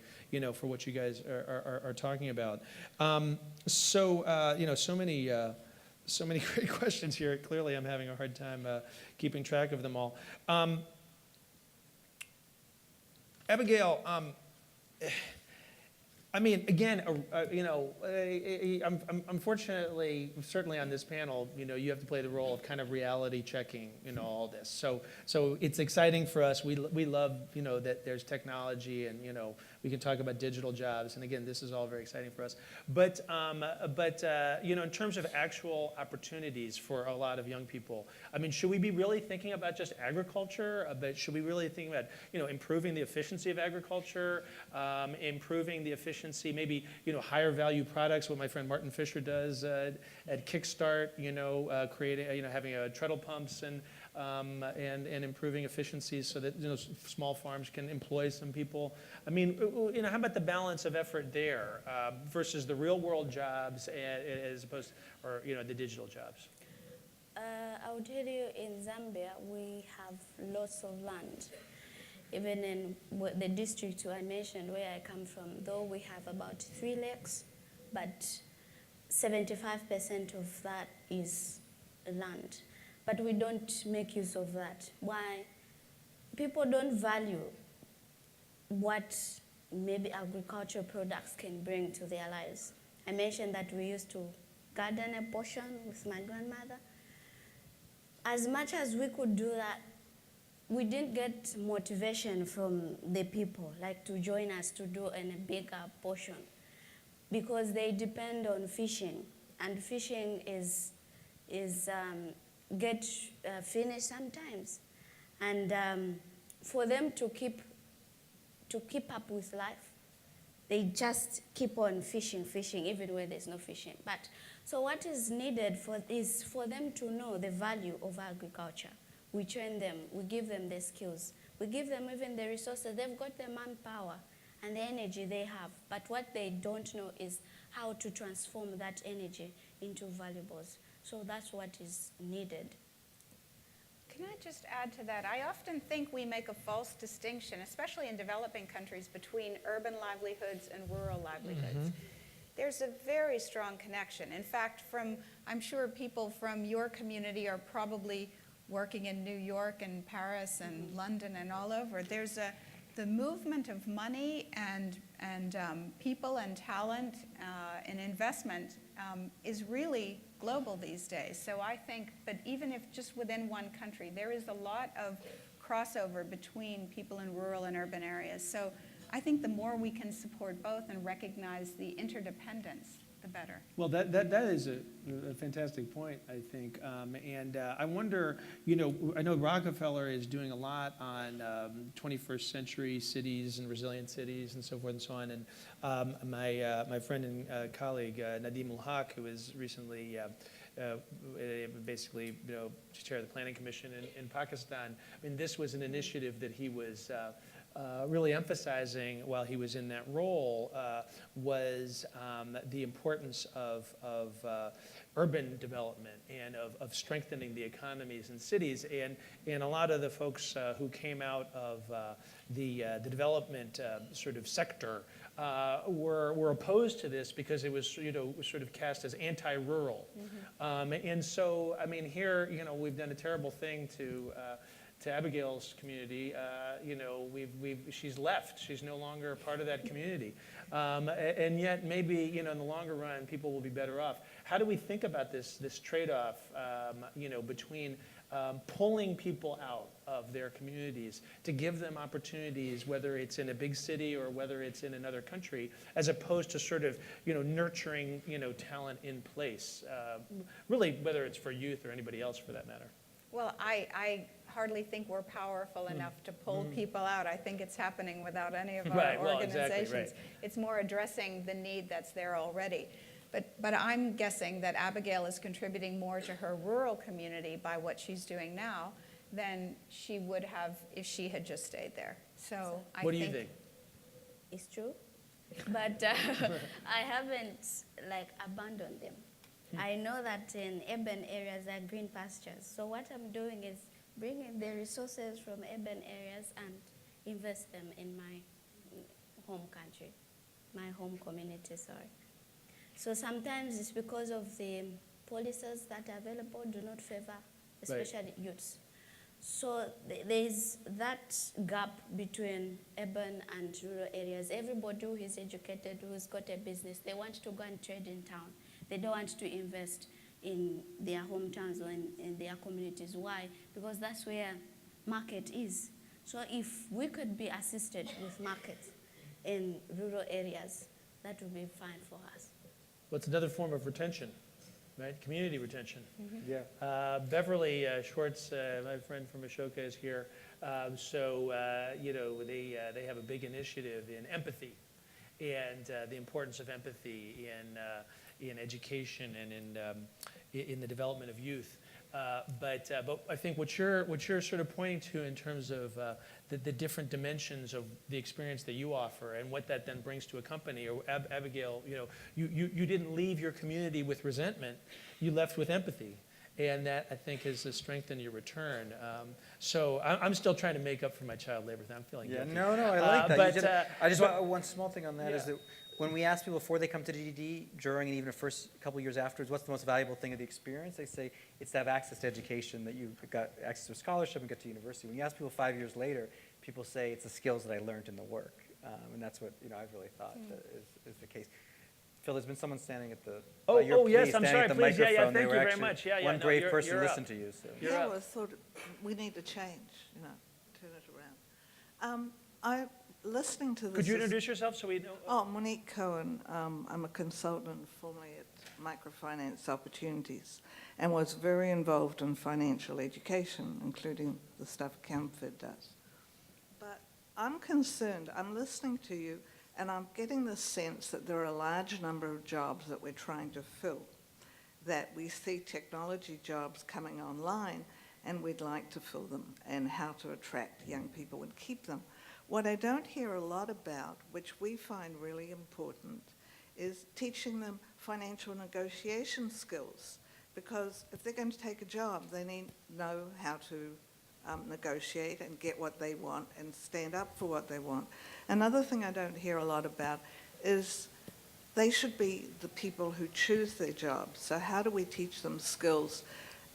for what you guys are talking about. So many great questions here. Clearly, I'm having a hard time keeping track of them all. Abigail, I mean, again, unfortunately, certainly on this panel, you have to play the role of kind of reality checking, all this. So it's exciting for us. We love, that there's technology, and we can talk about digital jobs. And again, this is all very exciting for us. But in terms of actual opportunities for a lot of young people, I mean, should we be really thinking about just agriculture? But should we really think about, improving the efficiency of agriculture, improving the efficiency, maybe, higher value products, what my friend Martin Fisher does at Kickstart, creating, having treadle pumps and improving efficiencies so that, small farms can employ some people. I mean, how about the balance of effort there versus the real world jobs as opposed, or, the digital jobs? I will tell you, in Zambia, we have lots of land. Even in the district I mentioned where I come from, though we have about 3 lakes, but 75% of that is land. But we don't make use of that. Why? People don't value what maybe agricultural products can bring to their lives. I mentioned that we used to garden a portion with my grandmother. As much as we could do that, we didn't get motivation from the people, like to join us to do in a bigger portion, because they depend on fishing, and fishing is finished sometimes, and for them to keep up with life, they just keep on fishing even when there's no fishing. But so what is needed is for them to know the value of agriculture. We train them, we give them the skills, we give them even the resources. They've got the manpower and the energy they have, but what they don't know is how to transform that energy into valuables. So that's what is needed. Can I just add to that? I often think we make a false distinction, especially in developing countries, between urban livelihoods and rural livelihoods. There's a very strong connection. In fact, I'm sure people from your community are probably working in New York and Paris and London and all over. There's the movement of money and people and talent and investment is really global these days. So I think, but even if just within one country, there is a lot of crossover between people in rural and urban areas. So I think the more we can support both and recognize the interdependence, the better. Well, that is a fantastic point, I think. And I wonder, I know Rockefeller is doing a lot on 21st century cities and resilient cities and so forth and so on. And my friend and colleague, Nadim Ul-Haq, who was recently basically, chair of the Planning Commission in Pakistan. I mean, this was an initiative that he was really emphasizing while he was in that role was the importance of urban development and of strengthening the economies in cities. And a lot of the folks who came out of the development sort of sector were opposed to this because it was sort of cast as anti-rural. And so, I mean, here, we've done a terrible thing to Abigail's community. She's left. She's no longer a part of that community. And yet, maybe, in the longer run, people will be better off. How do we think about this trade-off, between pulling people out of their communities to give them opportunities, whether it's in a big city or whether it's in another country, as opposed to sort of, nurturing, talent in place, really, whether it's for youth or anybody else for that matter? Well, I hardly think we're powerful enough to pull people out. I think it's happening without any of our organizations. Exactly, right. It's more addressing the need that's there already. But I'm guessing that Abigail is contributing more to her rural community by what she's doing now than she would have if she had just stayed there. So what do you think? It's true, but I haven't abandoned them. I know that in urban areas there are green pastures. So what I'm doing is bringing the resources from urban areas and invest them in my home country, my home community, sorry. So sometimes it's because of the policies that are available do not favor, especially youths. So there's that gap between urban and rural areas. Everybody who is educated, who's got a business, they want to go and trade in town. They don't want to invest in their hometowns or in their communities. Why? Because that's where market is. So if we could be assisted with markets in rural areas, that would be fine for us. Well, it's another form of retention, right? Community retention. Yeah. Beverly Schwartz, my friend from Ashoka, is here. They have a big initiative in empathy and the importance of empathy in education and in the development of youth. But I think what you're sort of pointing to in terms of the different dimensions of the experience that you offer and what that then brings to a company. Or Abigail, you didn't leave your community with resentment, you left with empathy. And that, I think, is a strength in your return. So I'm still trying to make up for my child labor thing. I'm feeling guilty. No, I like that. But, I just want one small thing on that is yeah. that when we ask people before they come to DDD, during and even the first couple of years afterwards, what's the most valuable thing of the experience? They say it's to have access to education, that you've got access to a scholarship and get to university. When you ask people 5 years later, people say it's the skills that I learned in the work. And that's what I've really thought is the case. Phil, there's been someone standing at the yes, I'm sorry, at the please, yeah, microphone. thank They you were very actually much. Yeah, one brave person you're listened up. to you. So. You're up. I thought we need to change, turn it around. Listening to this. Could you introduce yourself so we know? Oh, Monique Cohen. I'm a consultant formerly at Microfinance Opportunities and was very involved in financial education, including the stuff Camfed does. But I'm concerned, I'm listening to you, and I'm getting the sense that there are a large number of jobs that we're trying to fill, that we see technology jobs coming online, and we'd like to fill them, and how to attract young people and keep them. What I don't hear a lot about, which we find really important, is teaching them financial negotiation skills. Because if they're going to take a job, they need to know how to negotiate and get what they want and stand up for what they want. Another thing I don't hear a lot about is they should be the people who choose their jobs. So how do we teach them skills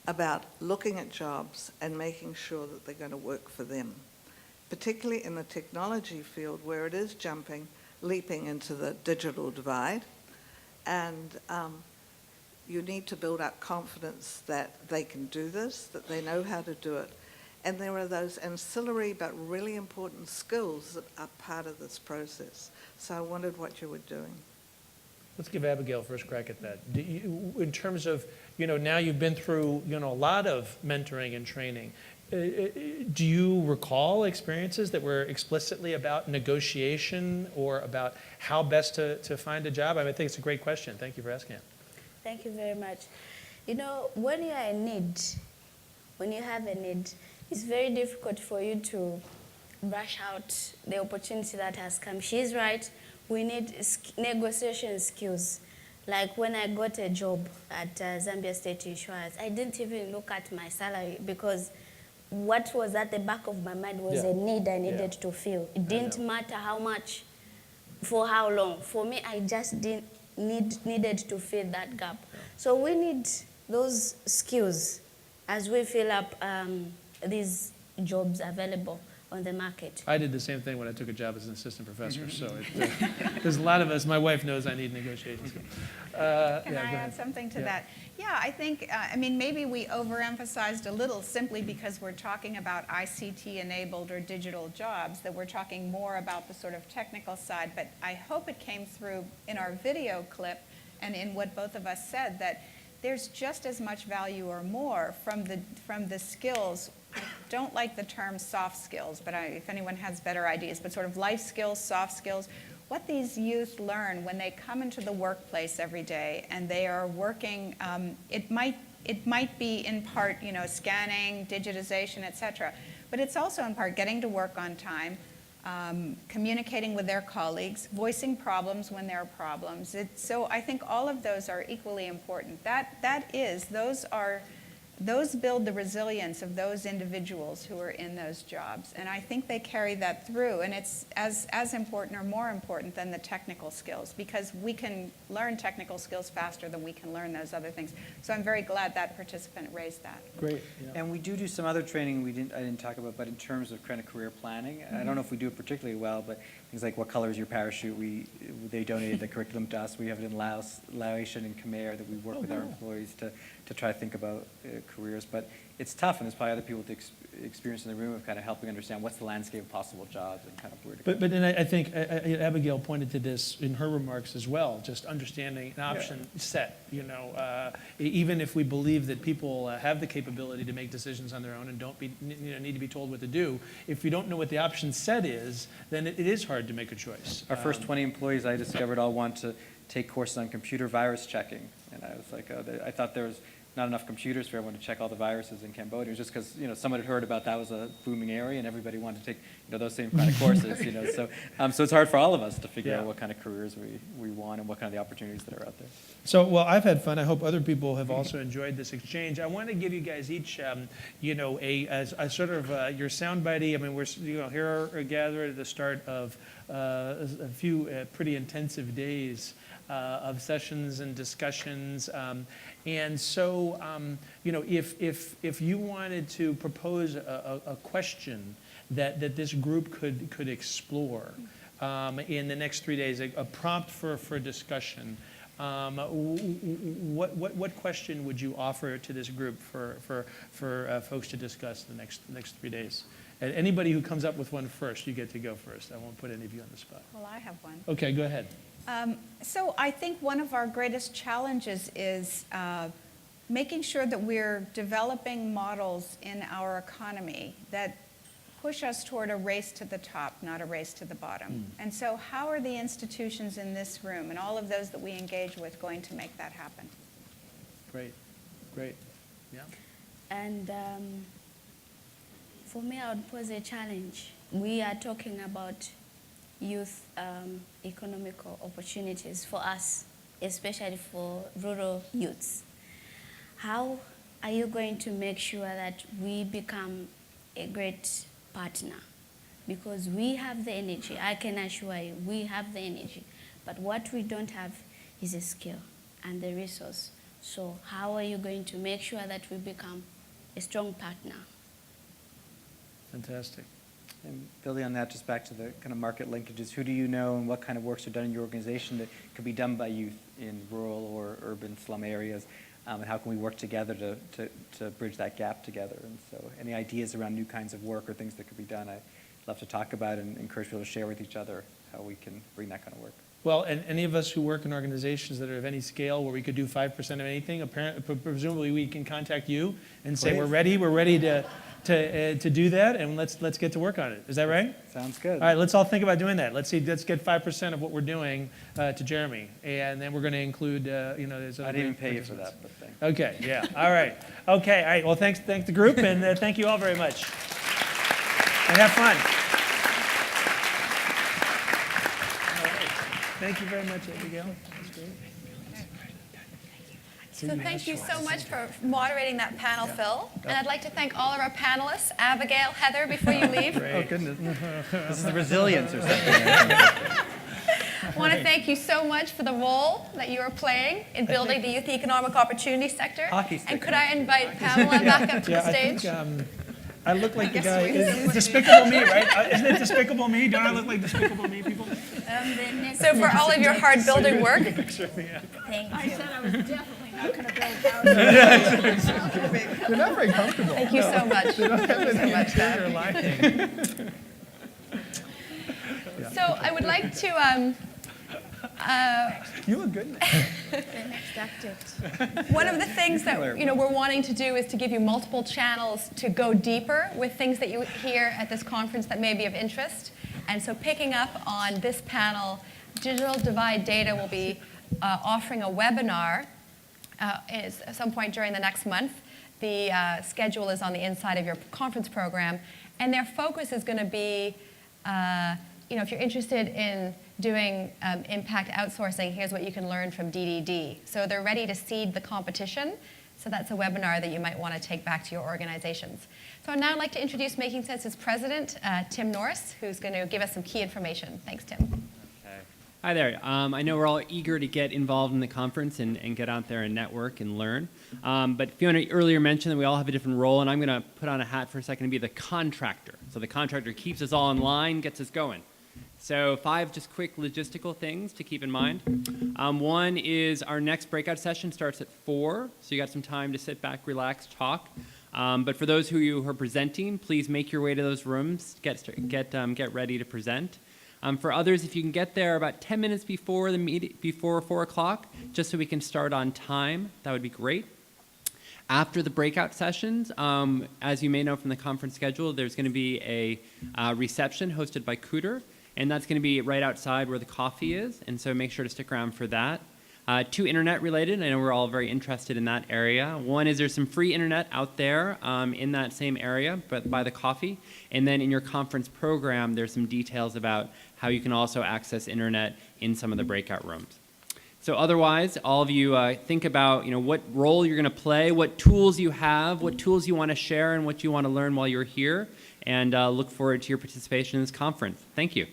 about looking at jobs and making sure that they're going to work for them? Particularly in the technology field where it is leaping into the digital divide. And you need to build up confidence that they can do this, that they know how to do it. And there are those ancillary but really important skills that are part of this process. So I wondered what you were doing. Let's give Abigail first crack at that. In terms of, now you've been through, a lot of mentoring and training. Do you recall experiences that were explicitly about negotiation or about how best to find a job? I think it's a great question. Thank you for asking it. Thank you very much. When you are in need, when you have a need, it's very difficult for you to brush out the opportunity that has come. She's right. We need negotiation skills. Like when I got a job at Zambia State Insurance, I didn't even look at my salary because what was at the back of my mind was a need I needed to fill. It didn't matter how much, for how long. For me, I just needed to fill that gap. So we need those skills as we fill up these jobs available on the market. I did the same thing when I took a job as an assistant professor. So there's a lot of us. My wife knows I need negotiation skills. Can I add something to that? Yeah, I think, maybe we overemphasized a little simply because we're talking about ICT-enabled or digital jobs, that we're talking more about the sort of technical side. But I hope it came through in our video clip and in what both of us said, that there's just as much value or more from the skills. I don't like the term soft skills, but if anyone has better ideas, but sort of life skills, soft skills, what these youth learn when they come into the workplace every day and they are working, it might be in part, scanning, digitization, et cetera, but it's also in part getting to work on time, communicating with their colleagues, voicing problems when there are problems. So I think all of those are equally important. Those build the resilience of those individuals who are in those jobs. And I think they carry that through. And it's as important or more important than the technical skills, because we can learn technical skills faster than we can learn those other things. So I'm very glad that participant raised that. Great. Yeah. And we do some other training I didn't talk about, but in terms of kind of career planning. Mm-hmm. I don't know if we do it particularly well, but things like what color is your parachute? They donated the curriculum to us. We have it in Laos and Khmer that we work with our employees to try to think about careers. But it's tough, and there's probably other people with experience in the room of kind of helping understand what's the landscape of possible jobs and kind of where to go. But then I think Abigail pointed to this in her remarks as well, just understanding an option set. Even if we believe that people have the capability to make decisions on their own and don't need to be told what to do, if we don't know what the option set is, then it is hard to make a choice. Our first 20 employees, I discovered, all want to take courses on computer virus checking. And I was like, I thought there was not enough computers for everyone to check all the viruses in Cambodia. It was just because, you know, someone had heard about that was a booming area and everybody wanted to take, you know, those same kind of courses, you know. So it's hard for all of us to figure out what kind of careers we want and what kind of the opportunities that are out there. So, well, I've had fun. I hope other people have also enjoyed this exchange. I want to give you guys each, you know, a sort of your soundbite. I mean, we're, you know, here are gathered at the start of a few pretty intensive days of sessions and discussions. And so, you know, if you wanted to propose a question that this group could explore in the next 3 days, a prompt for discussion, what question would you offer to this group for folks to discuss the next 3 days? And anybody who comes up with one first, you get to go first. I won't put any of you on the spot. Well, I have one. Okay, go ahead. So I think one of our greatest challenges is making sure that we're developing models in our economy that push us toward a race to the top, not a race to the bottom. And so how are the institutions in this room and all of those that we engage with going to make that happen? Great, great, yeah. And for me, I would pose a challenge. We are talking about youth economical opportunities for us, especially for rural youths. How are you going to make sure that we become a great partner? Because we have the energy, I can assure you, we have the energy. But what we don't have is a skill and the resource. So how are you going to make sure that we become a strong partner? Fantastic. And building on that, just back to the kind of market linkages, who do you know and what kind of works are done in your organization that could be done by youth in rural or urban slum areas? And how can we work together to bridge that gap together? And so any ideas around new kinds of work or things that could be done, I'd love to talk about and encourage people to share with each other how we can bring that kind of work. Well, and any of us who work in organizations that are of any scale where we could do 5% of anything, presumably we can contact you and say, we're ready to do that, and let's get to work on it. Is that right? Sounds good. All right, let's all think about doing that. Let's get 5% of what we're doing to Jeremy, and then we're going to include, you know, there's other. I didn't even pay you for that, but thanks. Okay, yeah, all right. Okay, all right, well, thank the group, and thank you all very much. And have fun. All right. Thank you very much, Abigail. That's great. So thank you so much for moderating that panel, Phil. And I'd like to thank all of our panelists, Abigail, Heather, before you leave. Oh, goodness. This is the resilience or something. I want to thank you so much for the role that you are playing in building the youth economic opportunity sector. Hockey stick. And could I invite Pamela back up to the stage? I look like the guy. It's Despicable Me, right? Isn't it Despicable Me? Don't I look like Despicable Me people? So for all of your hard building work, Thank you. I said I was definitely not going to build houses. You're not very comfortable. thank you so much. So I would like to. You look good. The next active. One of the things that we're wanting to do is to give you multiple channels to go deeper with things that you hear at this conference that may be of interest. And so picking up on this panel, Digital Divide Data will be offering a webinar at some point during the next month. The schedule is on the inside of your conference program. And their focus is going to be, if you're interested in doing impact outsourcing, here's what you can learn from DDD. So they're ready to seed the competition. So that's a webinar that you might want to take back to your organizations. So I'd now like to introduce Making Sense's president, Tim Norris, who's going to give us some key information. Thanks, Tim. Hi there. I know we're all eager to get involved in the conference and get out there and network and learn. But Fiona earlier mentioned that we all have a different role, and I'm going to put on a hat for a second and be the contractor. So the contractor keeps us all in line, gets us going. So 5 just quick logistical things to keep in mind. One is our next breakout session starts at 4, so you got some time to sit back, relax, talk. But for those who are presenting, please make your way to those rooms, get ready to present. For others, if you can get there about 10 minutes before the meeting, before 4 o'clock, just so we can start on time, that would be great. After the breakout sessions, as you may know from the conference schedule, there's going to be a reception hosted by Cooter, and that's going to be right outside where the coffee is, and so make sure to stick around for that. Two internet related. I know we're all very interested in that area. One is there's some free internet out there in that same area, but by the coffee. And then in your conference program, there's some details about how you can also access internet in some of the breakout rooms. So otherwise, all of you think about what role you're going to play, what tools you have, what tools you want to share, and what you want to learn while you're here. And look forward to your participation in this conference. Thank you.